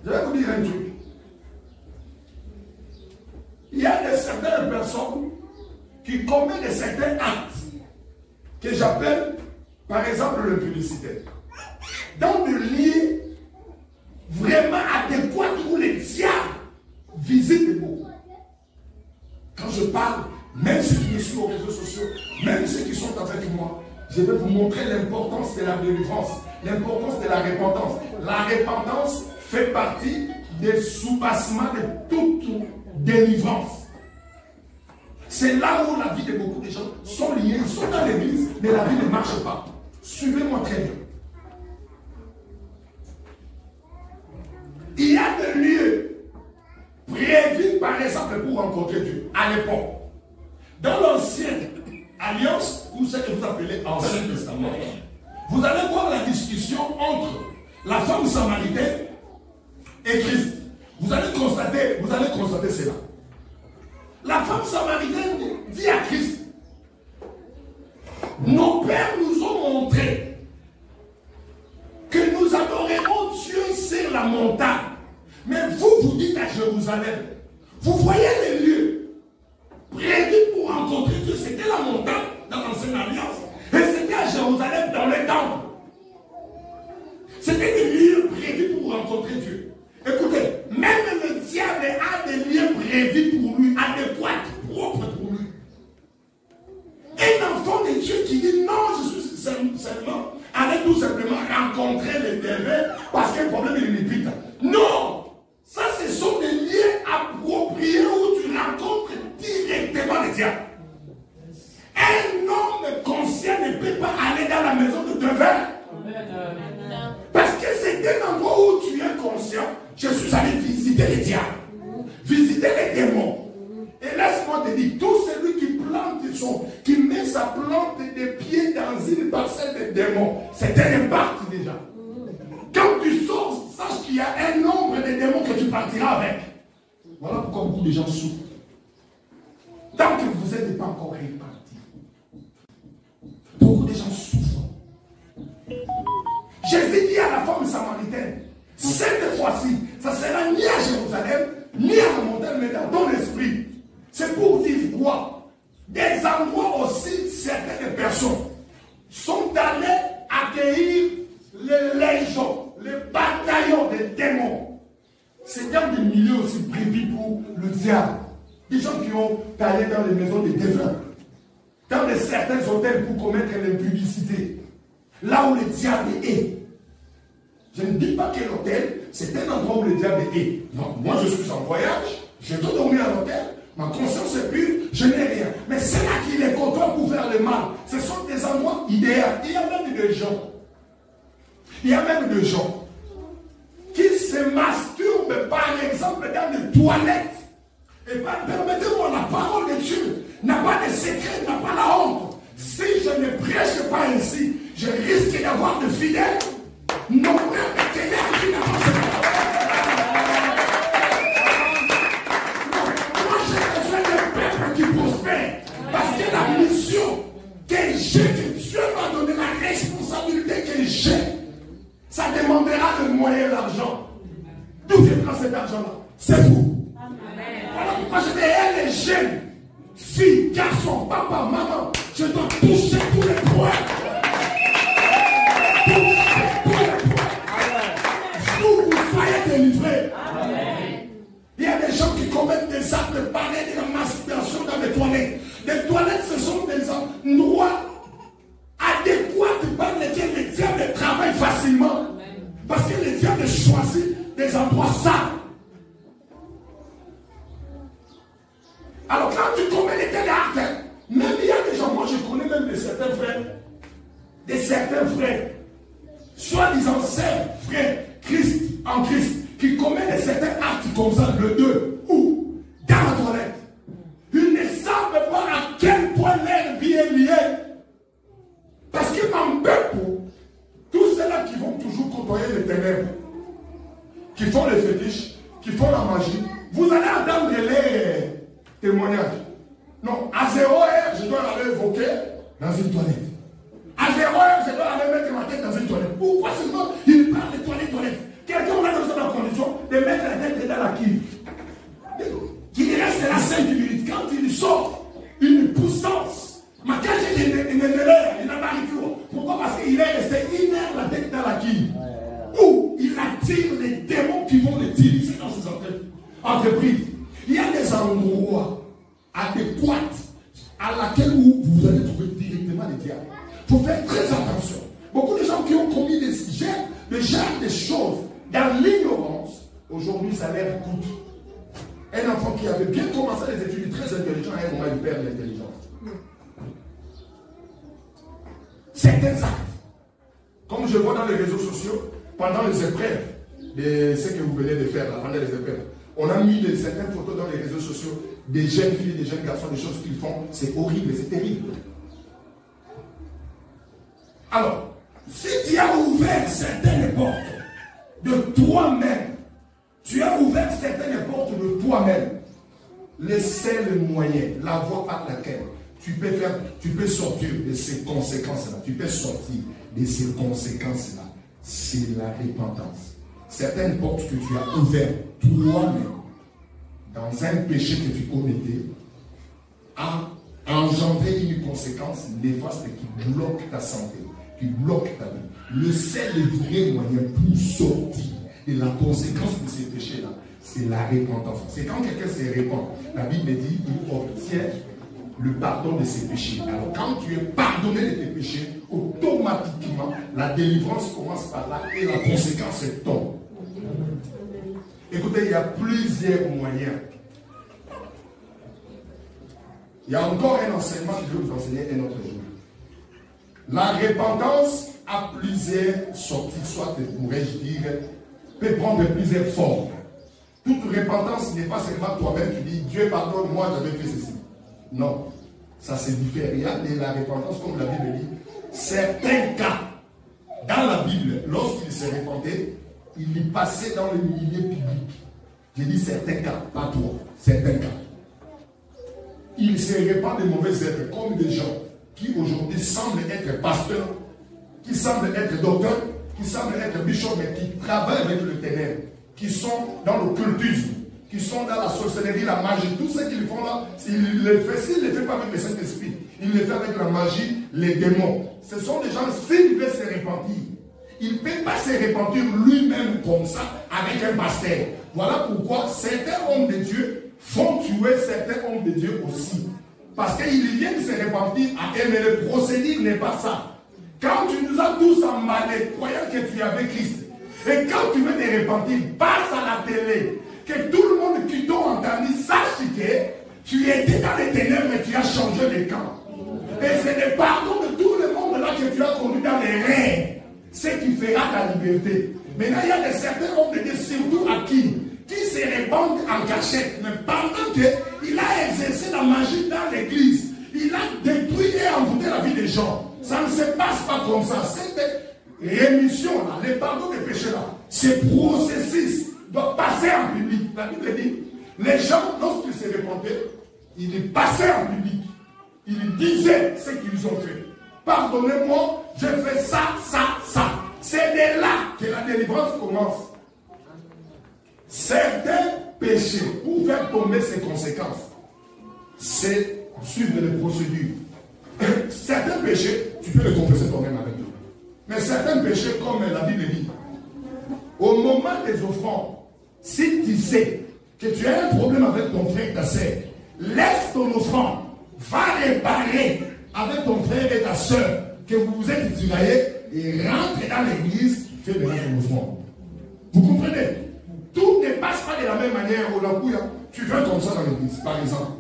Je vais vous dire un truc. Il y a certaines personnes qui commettent certains actes que j'appelle, par exemple, l'impudicité. Dans le lieu vraiment adéquat où les diables visitent beaucoup. Quand je parle, même ceux qui me suivent aux réseaux sociaux, même ceux qui sont avec moi, je vais vous montrer l'importance de la délivrance, l'importance de la repentance. La repentance fait partie des soubassements de toute délivrance. C'est là où la vie de beaucoup de gens sont liés, ils sont dans l'église, mais la vie ne marche pas. Suivez-moi très bien. Il y a des lieux prévus, par exemple, pour rencontrer Dieu, à l'époque. Dans l'ancienne alliance, ou ce que vous appelez Ancien Testament, vous allez voir la discussion entre la femme samaritaine et Christ. Vous allez constater cela. La femme samaritaine dit à Christ, nos pères nous ont montré que nous adorerons Dieu sur la montagne. Mais vous dites à Jérusalem, vous voyez les lieux prévus pour rencontrer Dieu, c'était la montagne dans l'ancienne alliance, et c'était à Jérusalem dans les temples. C'était des lieux prévus pour rencontrer Dieu. Écoutez, même le diable a des lieux prévus pour lui, adéquats, propres pour lui. Un enfant de Dieu qui dit non, je suis seulement, allez tout simplement rencontrer les démons parce qu'il y a un problème de l'épite. Non! Ça, ce sont des lieux appropriés où tu rencontres directement le diable. Un homme conscient ne peut pas aller dans la maison de Devin. Parce que c'est un endroit où tu es conscient. Je suis allé visiter les diables, visiter les démons. Et laisse-moi te dire, tout celui qui plante qui met sa plante de pied dans une parcelle de démons, c'est un impact déjà. Quand tu sors, sache qu'il y a un nombre de démons que tu partiras avec. Voilà pourquoi beaucoup de gens souffrent. Tant que vous n'êtes pas encore répartis, beaucoup de gens souffrent. Jésus dit à la femme samaritaine, cette fois-ci, ça sera ni à Jérusalem, démons. C'est dans des milieux aussi prévus pour le diable. Des gens qui ont taillé dans les maisons des défunts, dans certains hôtels pour commettre l'impudicité. Là où le diable est. Je ne dis pas quel hôtel, c'est un endroit où le diable est. Non, moi je suis en voyage, je dois dormir à l'hôtel, ma conscience est pure, je n'ai rien. Mais c'est là qu'il est content pour faire le mal. Ce sont des endroits idéaux. Il y a même des gens qui se masturbent par exemple dans les toilettes. Et permettez-moi, la parole de Dieu n'a pas de secret, n'a pas la honte. Si je ne prêche pas ainsi, je risque d'avoir de fidèles nombreux métayers qui n'avancent pas. Moi j'ai besoin d'un peuple qui prospère. Parce que la mission que j'ai, que Dieu m'a donné, la responsabilité que j'ai, ça demandera de moyens d'argent. D'où viendra cet argent-là? C'est vous. Voilà pourquoi je dis, les jeunes, filles, garçons, papa, maman, je dois toucher tous les points. Toucher tous les points. Vous soyez délivrés. Il y a des gens qui commettent des actes de parler de la masturbation dans les toilettes. Les toilettes, ce sont des endroits adéquats par lesquels le diable travaille facilement. Parce que le diable choisit des endroits sains. Alors quand tu commets les tels actes, même il y a des gens, moi je connais même de certains frères, soi-disant frères en Christ, qui commettent certains actes comme ça, le 2, ou dans la toilette. Ils ne savent pas à quel point leur vie est liée. Parce qu'ils m'en peuple, tous ceux-là qui vont toujours côtoyer les ténèbres, qui font les fétiches, qui font la magie, vous allez entendre les témoignages. Non, à 0 heure, je dois aller évoquer dans une toilette. À 0 heure, je dois aller mettre ma tête dans une toilette. Pourquoi seulement il parle de toilette? Quelqu'un va dans la condition de mettre la tête dans la cuve. Qu'il reste là 5 minutes. Quand il sort, une puissance. Ma cage est une erreur, il n'a pas réussi. Pourquoi? Parce qu'il est resté 1 heure la tête dans la cuve. Où il attire les démons qui vont l'utiliser dans ses entreprises. Il y a des endroits adéquats à laquelle vous allez trouver directement les diables. Il faut faire très attention. Beaucoup de gens qui ont commis des choses dans l'ignorance, aujourd'hui ça leur coûte. Un enfant qui avait bien commencé les études, très intelligent, à un moment il perd l'intelligence. Certains actes, comme je vois dans les réseaux sociaux, pendant les épreuves, ce que vous venez de faire, pendant les épreuves, on a mis certaines photos dans les réseaux sociaux des jeunes filles, des jeunes garçons, des choses qu'ils font. C'est horrible, c'est terrible. Alors, si tu as ouvert certaines portes de toi-même, tu as ouvert certaines portes de toi-même, le seul moyen, la voie par laquelle tu peux sortir de ces conséquences-là, tu peux sortir de ces conséquences-là, c'est la repentance. Certaines portes que tu as ouvertes toi-même dans un péché que tu commettais a engendré une conséquence néfaste qui bloque ta santé, qui bloque ta vie. Le seul et vrai moyen pour sortir de la conséquence de ces péchés-là, c'est la repentance. C'est quand quelqu'un se répand, la Bible dit qu'il obtient le pardon de ses péchés. Alors quand tu es pardonné de tes péchés, automatiquement la délivrance commence par là et la conséquence tombe. Écoutez, il y a plusieurs moyens. Il y a encore un enseignement que je vais vous enseigner un autre jour. La repentance a plusieurs sorties, soit pourrais-je dire, peut prendre plusieurs formes. Toute repentance n'est pas seulement toi-même qui dis Dieu pardonne, moi j'avais fait ceci. Non, ça c'est différent. Il y a de la repentance, comme la Bible dit, certains cas dans la Bible, lorsqu'il se repentait, il y passait dans le milieu public. J'ai dit certains cas, pas toi, certains cas. Il se répand de mauvaises œuvres comme des gens qui aujourd'hui semblent être pasteurs, qui semblent être docteurs, qui semblent être bishops, mais qui travaillent avec le ténèbre, qui sont dans l'occultisme, qui sont dans la sorcellerie, la magie. Tout ce qu'ils font là, s'ils ne le font pas avec le Saint-Esprit, ils le font avec la magie, les démons. Ce sont des gens, s'ils veulent se repentir, il ne peut pas se repentir lui-même comme ça avec un pasteur. Voilà pourquoi certains hommes de Dieu font tuer certains hommes de Dieu aussi. Parce qu'ils viennent se repentir à eux, mais le procédé n'est pas ça. Quand tu nous as tous emballés, croyant que tu avais Christ, et quand tu veux te repentir, passe à la télé, que tout le monde qui t'a entendu sache que tu étais dans les ténèbres, mais tu as changé de camp. Et c'est le pardon de tout le monde là que tu as connu dans les rêves, ce qui fera ta liberté. Maintenant, il y a certains hommes de Dieu, surtout à qui se répandent en cachette, mais pendant qu'il a exercé la magie dans l'église, il a détruit et envoûté la vie des gens. Ça ne se passe pas comme ça. Cette rémission-là, le pardon des péchés-là, ce processus doit passer en public. La Bible dit, les gens, lorsqu'ils se répandaient, ils passaient en public. Ils disaient ce qu'ils ont fait. Pardonnez-moi, je fais ça, ça, ça. C'est de là que la délivrance commence. Certains péchés, pour faire tomber ses conséquences, c'est suivre les procédures. Certains péchés, tu peux les confesser toi-même avec lui. Mais certains péchés, comme la Bible dit, au moment des offrandes, si tu sais que tu as un problème avec ton frère, ta soeur, laisse ton offrande, va réparer avec ton frère et ta soeur que vous vous êtes tiraillés et rentre dans l'église, fais maintenant ton offrande. Vous comprenez? Tout ne passe pas de la même manière au Lampouya. Tu viens comme ça dans l'église, par exemple.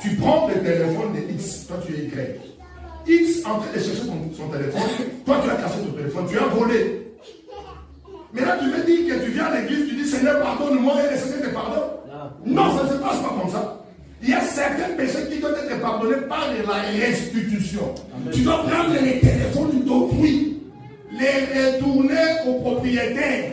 Tu prends le téléphone de X, toi tu es Y. X en train de chercher son téléphone, toi tu as cassé ton téléphone, tu as volé. Mais là tu me dis que tu viens à l'église, tu dis Seigneur pardonne-moi et le Seigneur te pardonne. Non, ça ne se passe pas comme ça. Il y a certains péchés qui doivent être pardonnés par la restitution. Amen. Tu dois prendre les téléphones d'autrui, les retourner au propriétaire.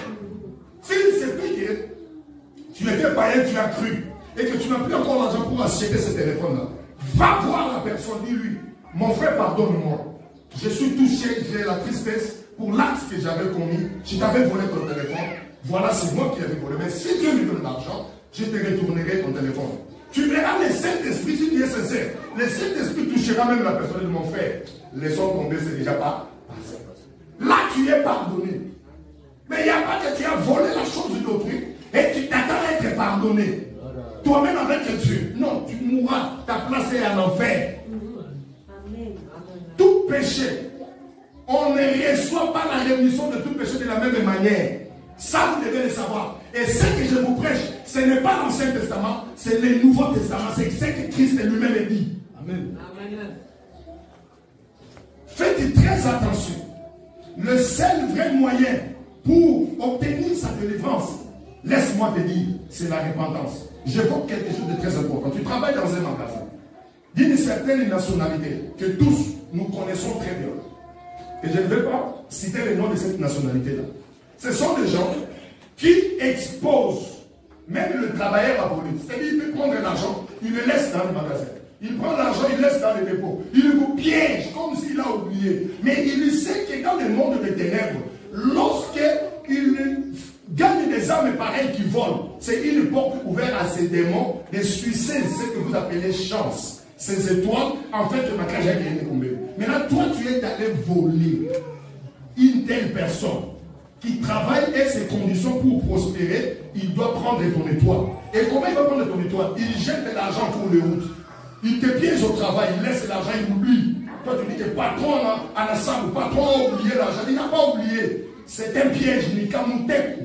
S'il se peut que tu étais païen, tu as cru, et que tu n'as plus encore l'argent pour acheter ce téléphone-là, va voir la personne, dis-lui, mon frère, pardonne-moi. Je suis touché, j'ai la tristesse pour l'acte que j'avais commis. Je t'avais volé ton téléphone. Voilà, c'est moi qui avais volé. Mais si Dieu me donne l'argent, je te retournerai ton téléphone. Tu verras le Saint-Esprit si tu es sincère. Le Saint-Esprit touchera même la personne de mon frère. Laissons tomber, c'est déjà pas passé. Là, tu es pardonné. Mais il n'y a pas que tu as volé la chose d'autrui et tu t'attends à être pardonné. Toi-même avec Dieu. Non, tu mourras. Ta place est en enfer. Tout péché, on ne reçoit pas la rémission de tout péché de la même manière. Ça, vous devez le savoir. Et ce que je vous prêche, ce n'est pas l'Ancien Testament, c'est le Nouveau Testament. C'est ce que Christ lui-même dit. Amen. Faites très attention. Le seul vrai moyen pour obtenir sa délivrance, laisse-moi te dire, c'est la repentance. J'évoque quelque chose de très important. Tu travailles dans un magasin d'une certaine nationalité que tous nous connaissons très bien. Et je ne vais pas citer le nom de cette nationalité-là. Ce sont des gens qui exposent même le travailleur à voler. C'est-à-dire qu'il peut prendre l'argent, il le laisse dans le magasin. Il prend l'argent, il laisse dans le dépôt. Il vous piège comme s'il a oublié. Mais il sait que dans le monde des ténèbres, lorsqu'il gagne des âmes pareilles qui volent, c'est une porte ouverte à ces démons de suicider ce que vous appelez chance. Ces étoiles, en fait, le maquillage est tombé. Maintenant, toi, tu es allé voler une telle personne qui travaille et ses conditions pour prospérer, il doit prendre ton étoile. Et comment il va prendre ton étoile? Il jette de l'argent pour les routes. Il te piège au travail, il laisse l'argent, il oublie. Toi, tu dis que patron en ensemble, patron a oublié l'argent. Il n'a pas oublié. C'est un piège, Nikamuteko.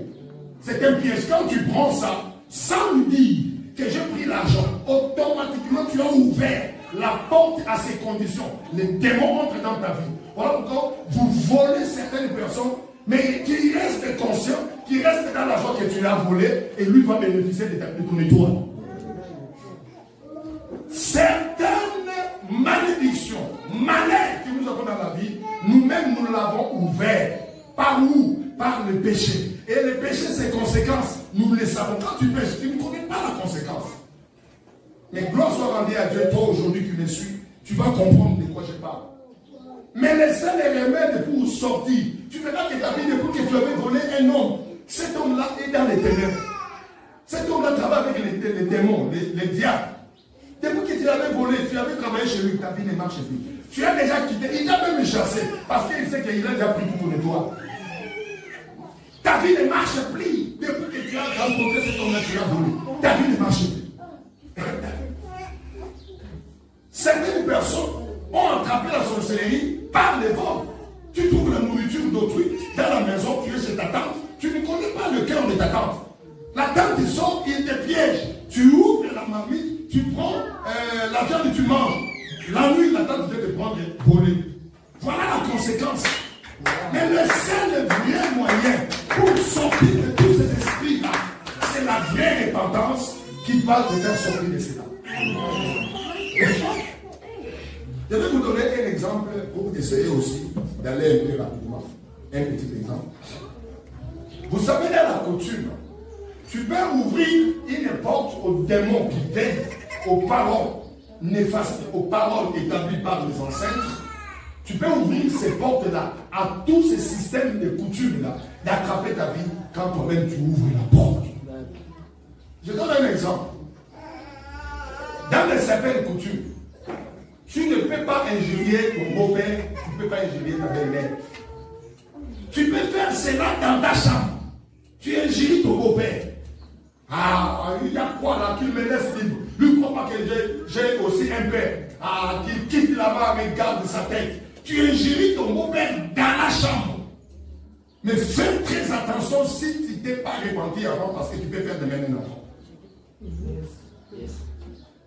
C'est un piège. Quand tu prends ça, sans lui dire que j'ai pris l'argent, automatiquement tu as ouvert la porte à ces conditions. Les démons entrent dans ta vie. Voilà pourquoi vous volez certaines personnes, mais qui restent conscients, qui restent dans l'argent que tu as volé, et lui va bénéficier de ton étoile. Certaines malédictions, malheurs que nous avons dans la vie, nous-mêmes nous l'avons ouvert. Par où? Par le péché. Et le péché, ses conséquences, nous les savons. Quand tu pêches, tu ne connais pas la conséquence. Mais gloire soit rendue à Dieu, toi aujourd'hui qui me suis, tu vas comprendre de quoi je parle. Mais les seuls remèdes pour sortir, tu verras que ta vie, depuis que tu avais volé un homme, cet homme-là est dans les ténèbres. Cet homme-là travaille avec les démons, les diables. Depuis que tu l'avais volé, tu avais travaillé chez lui, ta vie ne marche plus. Tu as déjà quitté, il t'a même chassé parce qu'il sait qu'il a déjà pris tout pour toi. Ta vie ne marche plus depuis que tu as rencontré cet homme qui a volé. Ta vie ne marche plus. Certaines personnes ont attrapé la sorcellerie par les vols. Tu trouves la nourriture d'autrui dans la maison, tu es chez ta tante, tu ne connais pas le cœur de ta tante. La tante te sort, il te piège. Tu ouvres la marmite, tu prends la viande et tu manges. La nuit, la tante vient te prendre et voler. Voilà la conséquence. Mais le seul vrai moyen pour sortir de tous ces esprits-là, c'est la vraie repentance qui va te faire sortir de cela. Je vais vous donner un exemple pour essayer aussi d'aller un peu rapidement. Un petit exemple. Vous savez, dans la coutume, tu peux ouvrir une porte aux démons qui viennent, aux paroles néfastes, aux paroles établies par les ancêtres. Tu peux ouvrir ces portes-là à tous ces systèmes de coutumes-là, d'attraper ta vie quand toi-même tu ouvres la porte. Je donne un exemple. Dans les certaines coutumes, tu ne peux pas injurier ton beau-père, tu ne peux pas injurier ta belle-mère. Tu peux faire cela dans ta chambre. Tu injures ton beau-père. Ah, il y a quoi là qu'il me laisse libre? Lui croit pas que j'ai aussi un père. Ah, qu'il quitte là-bas et garde sa tête. Tu injures ton beau-père dans la chambre. Mais fais très attention si tu t'es pas repenti avant parce que tu peux faire de même un enfant.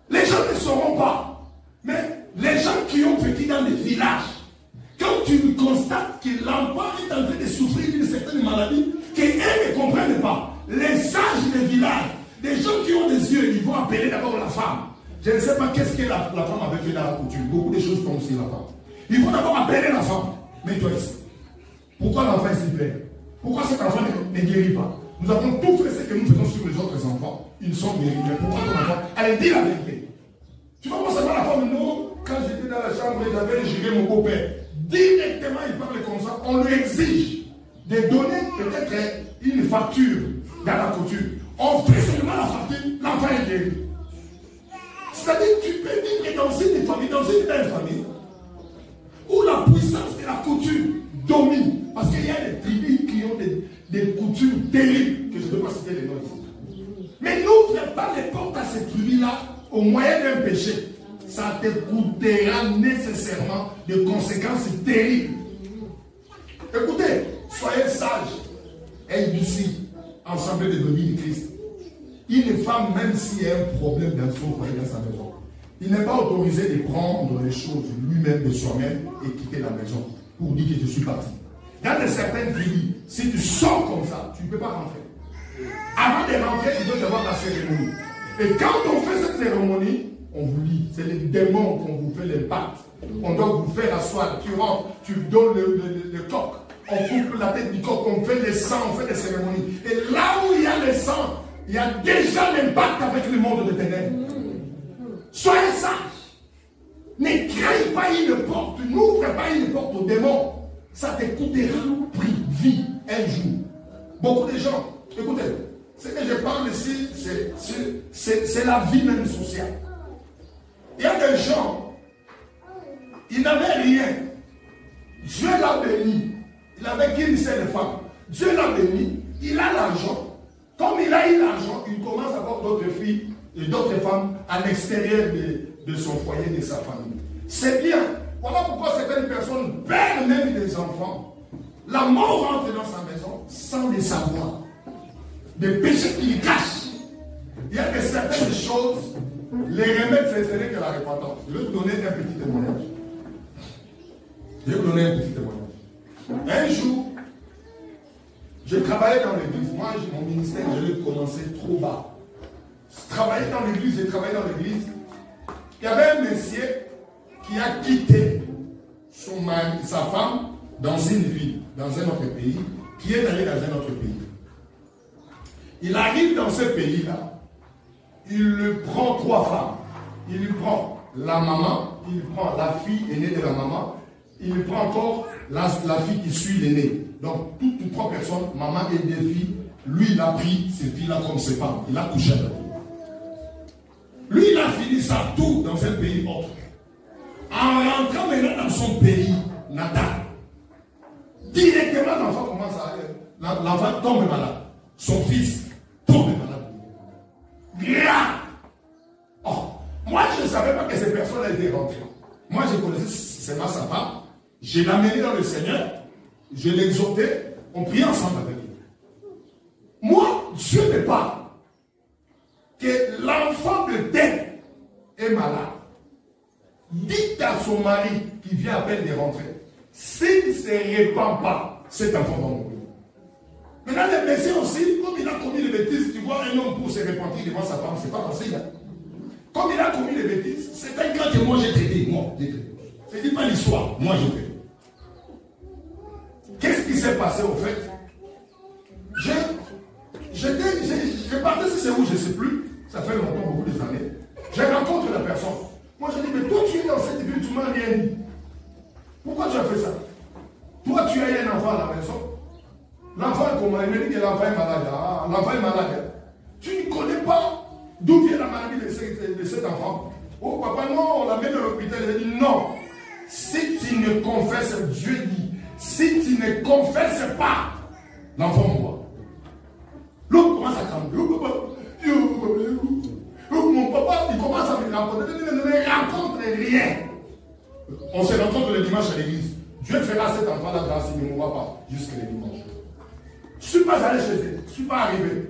Les gens ne sauront pas. Mais les gens qui ont vécu dans les villages, quand tu constates que l'enfant est en train de souffrir d'une certaine maladie, qu'eux ne comprennent pas, les sages des villages, des gens qui ont des yeux, ils vont appeler d'abord la femme. Je ne sais pas qu'est-ce que la femme avait fait dans la coutume. Beaucoup de choses comme sur la femme. Ils vont d'abord appeler la femme. Mais toi ici, pourquoi l'enfant est si plaît? Pourquoi cet enfant ne guérit pas? Nous avons tout fait ce que nous faisons sur les autres enfants. Ils sont guéris. Mais pourquoi ton enfant? Allez, dis la vérité. Tu vois, moi, ça va la femme, non? Quand j'étais dans la chambre et j'avais injuré mon beau-père, directement, il parle comme ça. On lui exige de donner peut-être une facture dans la couture. On fait seulement la facture, l'enfant est guéri. C'est-à-dire, tu peux vivre dans une famille, dans une belle famille, où la puissance de la couture domine. Parce qu'il y a des tribus qui ont des coutures terribles, que je ne peux pas citer les noms ici. Mais n'ouvre pas les portes à ces tribus-là au moyen d'un péché. Ça te coûtera nécessairement des conséquences terribles. Écoutez, soyez sages et ici, ensemble de donner Christ. Une femme, même s'il y a un problème dans son foyer, dans sa maison, il n'est pas autorisé de prendre les choses lui-même de soi-même et quitter la maison pour dire que je suis parti. Dans certaines tribus, si tu sors comme ça, tu ne peux pas rentrer. Avant de rentrer, il doit y avoir la cérémonie. Et quand on fait cette cérémonie, on vous lit, c'est les démons qu'on vous fait l'impact. On doit vous faire asseoir, tu rentres, tu donnes le coq, on coupe la tête du coq, on fait le sang, on fait des cérémonies. Et là où il y a le sang, il y a déjà l'impact avec le monde de ténèbres. Soyez sages. Ne craignez pas une porte, n'ouvrez pas une porte aux démons. Ça te coûtera prix, vie, un jour. Beaucoup de gens, écoutez, ce que je parle ici, c'est la vie même sociale. Il y a des gens, ils n'avaient rien. Dieu l'a béni. Il n'avait qu'une seule femme. Dieu l'a béni. Il a l'argent. Comme il a eu l'argent, il commence à avoir d'autres filles et d'autres femmes à l'extérieur de son foyer, de sa famille. C'est bien. Voilà pourquoi certaines personnes perdent même des enfants. La mort rentre dans sa maison sans le savoir. Des péchés qu'il cache. Il y a certaines choses, les remèdes, ce n'est que la repentance. Je vais vous donner un petit témoignage. Un jour, je travaillais dans l'église. Moi, mon ministère, je l'ai commencé trop bas. Je travaillais dans l'église. Il y avait un monsieur qui a quitté son mari, sa femme dans une ville, dans un autre pays, qui est allé dans un autre pays. Il arrive dans ce pays-là, il lui prend 3 femmes. Il lui prend la maman, il prend la fille aînée de la maman, il lui prend encore la fille qui suit l'aînée. Donc, toutes 3 personnes, maman et 2 filles, lui, il a pris ces filles-là comme ses femmes. Il a couché avec elles. Lui, il a fini ça tout dans un pays autre. En rentrant maintenant dans son pays natal, directement l'enfant commence à aller. L'enfant tombe malade. Son fils tombe malade. Grave. Oh, moi je ne savais pas que ces personnes étaient rentrées. Moi je connaissais seulement sa femme. Je l'ai amené dans le Seigneur. Je l'ai exhorté. On priait ensemble avec lui. Moi, Dieu ne parle que l'enfant de tête est malade. Dites à son mari qui vient à peine de rentrer, s'il ne se répand pas, cet enfant va mourir. Maintenant, les messieurs aussi, comme il a commis les bêtises, tu vois un homme pour se repentir devant sa femme, c'est pas facile. Hein? Comme il a commis les bêtises, c'est un gars que moi j'ai traité. Moi, j'ai traité. Je ne dis pas l'histoire, moi j'ai traité. Qu'est-ce qui s'est passé au fait? Je partais, si c'est où, je ne sais plus. Ça fait longtemps, beaucoup d'années. Je rencontre la personne. Moi, je dis, mais toi, tu es dans cette ville, tu m'as rien dit. Pourquoi tu as fait ça? Toi, tu as eu un enfant à la maison. L'enfant est comment? Il me dit que l'enfant est malade. Ah, l'enfant est malade. Tu ne connais pas d'où vient la maladie de cet enfant. Oh, papa, non, on l'amène à l'hôpital. Il a dit, non. Si tu ne confesses, Dieu dit, si tu ne confesses pas, l'enfant mourra. L'autre commence à trembler. Mon papa, il commence à me raconter. Il ne me raconte rien. On se rencontre le dimanche à l'église. Dieu fera cet enfant-là grâce, il ne mourra pas jusqu'à le dimanche. Je ne suis pas allé chez eux. Je ne suis pas arrivé.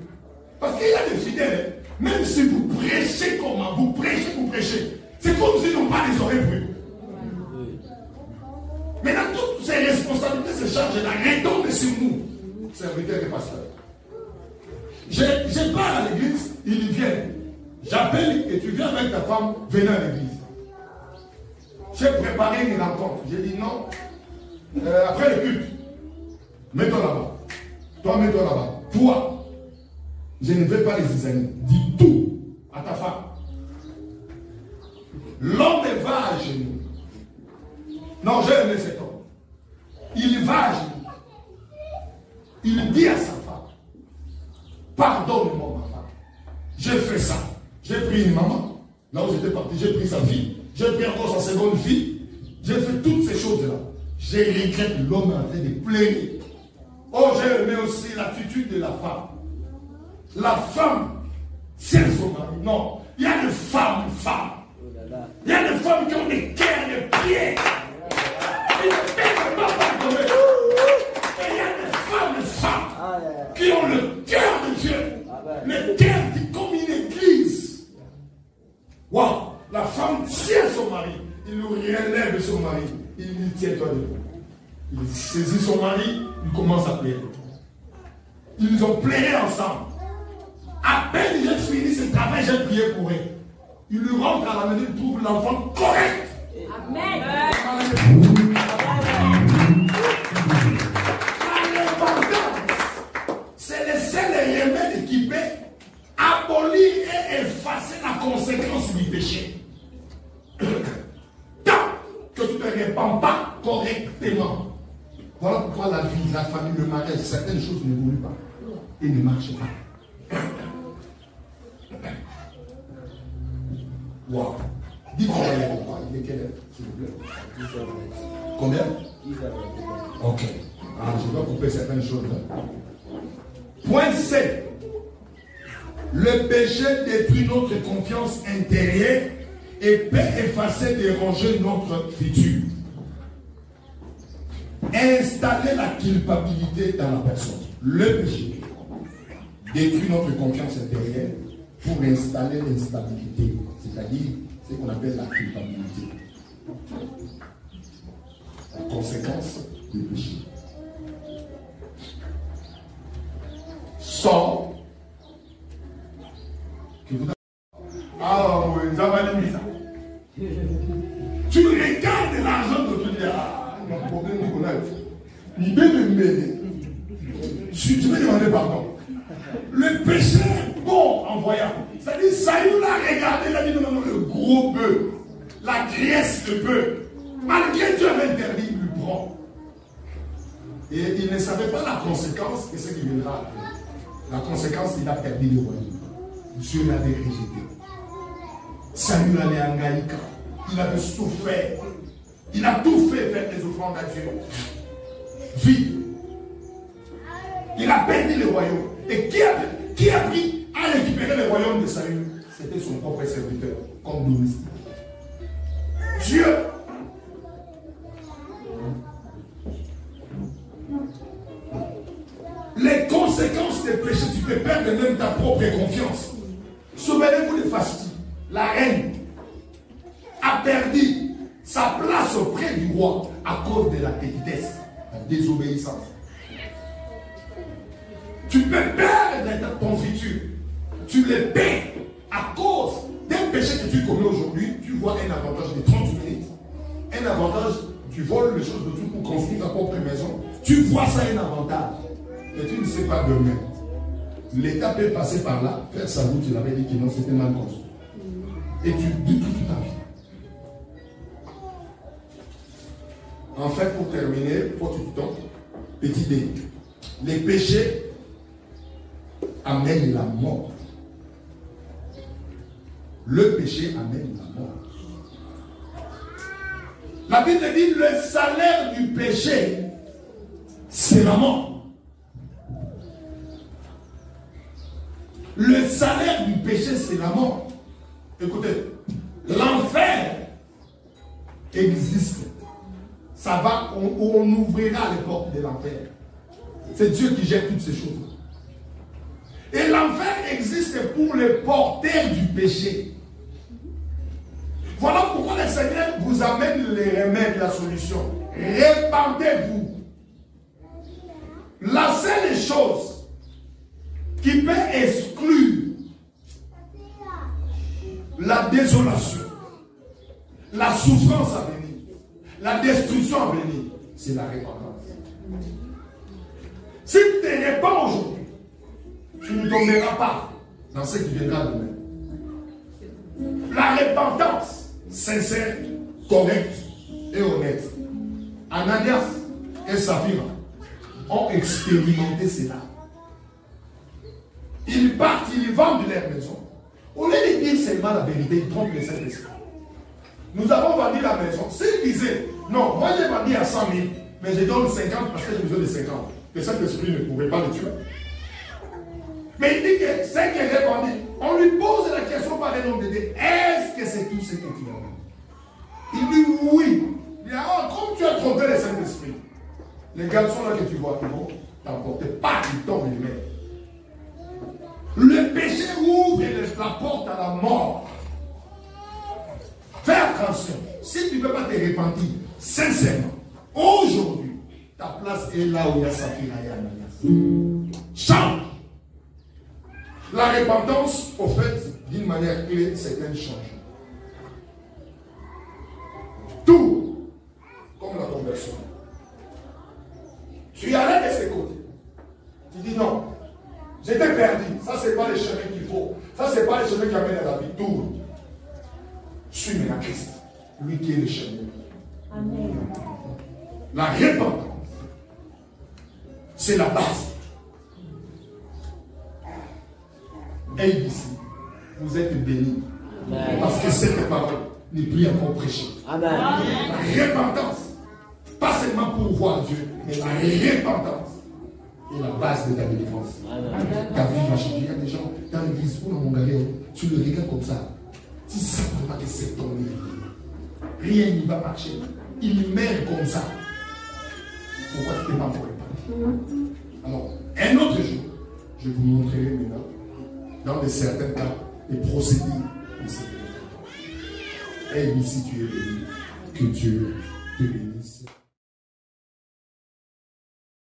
Parce qu'il y a des fidèles. Même si vous prêchez comment, vous prêchez. C'est comme s'ils n'ont pas les oreilles brûlées. Maintenant, toutes ces responsabilités se chargent de la retombe sur nous, serviteurs et pasteurs. Je pars à l'église, ils viennent. J'appelle et tu viens avec ta femme, venez à l'église. J'ai préparé une rencontre. J'ai dit non. Après le culte, mets-toi là-bas. Toi, mets-toi là-bas. Toi, je ne vais pas les examiner. Dis tout à ta femme. L'homme va à genoux. Non, j'ai aimé cet homme. Il va à genoux. Il dit à sa femme, pardonne-moi ma femme. J'ai fait ça. J'ai pris une maman. Là où j'étais parti, j'ai pris sa fille. J'ai pris encore sa seconde fille. J'ai fait toutes ces choses-là. J'ai regretté l'homme en train de pleurer. Oh, j'ai aimé aussi l'attitude de la femme. La femme, c'est son mari. Non, il y a des femmes. Il y a des femmes qui ont des cœurs de pieds. Et il y a des femmes qui ont le cœur de Dieu. Le cœur qui comme une église. Waouh! La femme tient son mari. Il nous relève son mari. Il lui tient toi debout. Il saisit son mari. Il commence à pleurer. Ils ont pleuré ensemble. À peine j'ai fini ce travail, j'ai prié pour eux. Il lui rentre à la maison, il trouve l'enfant correct. Amen. C'est le seul remède qui peut abolir et effacer la conséquence du péché. Tant que tu ne te répands pas correctement. Voilà pourquoi la vie, la famille, le mariage, certaines choses n'évoluent pas et ne marchent pas. Wow. Dis-moi, il est quelle heure, s'il vous plaît? Combien? Ok. Ah, je dois couper certaines choses. Point 7. Le péché détruit notre confiance intérieure et peut effacer, déranger notre futur. Installer la culpabilité dans la personne. Le péché détruit notre confiance intérieure pour installer l'instabilité, c'est-à-dire ce qu'on appelle la culpabilité. La conséquence du péché. Sors. Ah oui, ça va limiter ça. Tu regardes l'argent de ton Dieu. Ah, mon problème, Nicolas. Il veut me mêler. Je vais demander pardon. Le péché est bon en voyant. C'est-à-dire, Saül a regardé, il a dit non, le gros bœuf, la graisse de bœuf. Malgré Dieu avait interdit, il lui prend. Et il ne savait pas la conséquence et ce qui viendra après. La conséquence, il a perdu le royaume. Dieu l'avait rejeté. Saül allait en Gaïka. Il avait souffert. Il a tout fait faire des offrandes à Dieu. Vite. Il a perdu le royaume. Et qui a pris à récupérer le royaume de Saül? C'était son propre serviteur, comme domestique. Dieu. Les conséquences des péchés, tu peux perdre même ta propre confiance. Souvenez-vous de Vashti. La reine a perdu sa place auprès du roi à cause de la petitesse, la désobéissance. Tu peux perdre ton futur. Tu le perds à cause d'un péché que tu commets aujourd'hui. Tu vois un avantage de 30 minutes. Un avantage, tu voles les choses de tout pour construire ta propre maison. Tu vois ça un avantage. Mais tu ne sais pas demain. L'État peut passer par là, faire sa route, il avait dit que non, c'était mal construit. Et tu dis toute ta vie. En fait, pour terminer, pour tout le temps, petit B. Les péchés amènent la mort. Le péché amène la mort. La Bible dit le salaire du péché, c'est la mort. Le salaire du péché, c'est la mort. Écoutez, l'enfer existe. Ça va, on ouvrira les portes de l'enfer. C'est Dieu qui gère toutes ces choses. Et l'enfer existe pour les porteurs du péché. Voilà pourquoi le Seigneur vous amène les remèdes, la solution. Répandez-vous. La seule chose qui peut exclure la désolation, la souffrance à venir, la destruction à venir, c'est la repentance. Si tu te répands aujourd'hui, tu ne tomberas pas dans ce qui viendra demain. La repentance sincère, correcte et honnête. Ananias et Saphira ont expérimenté cela. Ils partent, ils vendent leur maison. Au lieu de dire seulement la vérité, ils trompent les Saint-Esprit. Nous avons vendu la maison. S'ils disaient, non, moi j'ai vendu à 100 000, mais je donne 50 parce que j'ai besoin de 50. Le Saint-Esprit ne pouvait pas le tuer. Mais il dit que c'est que j'ai vendu. On lui pose la question par un homme de Dieu. Est-ce que c'est tout ce que tu as vendu? Il dit oui. Il dit, oh, comme tu as trompé le Saint-Esprit, les garçons là que tu vois, ils vont t'emporter. Pas, ils tombent les mains. Le péché ouvre la porte à la mort. Fais attention. Si tu ne peux pas te repentir sincèrement, aujourd'hui, ta place est là où il y a Saphira et Ananias. Change. La repentance, au fait, d'une manière clé, c'est un changement. Tout, comme la conversion. Tu allais de ce côté. Tu dis non. J'étais perdu. Ça, c'est pas le chemin qu'il faut. Ça, c'est pas le chemin qui amène à la vie. Tourne. Suis maintenant Christ. Lui qui est le chemin. Amen. La repentance, c'est la base. Et ici, vous êtes bénis. Amen. Parce que cette parole n'est plus encore prêchée. Amen. La repentance, pas seulement pour voir Dieu, mais la repentance est la base de ta délivrance. Ta vie va changer. Il y a des gens dans l'église ou dans mon galère, tu le regardes comme ça. Tu sais pas que c'est ton vie. Rien n'y va marcher. Il meurt comme ça. Pourquoi tu ne peux pas préparer? Alors, un autre jour, je vous montrerai maintenant, dans certains cas, les procédures de cette délivrance. Et ici, tu es béni. Que Dieu te bénisse.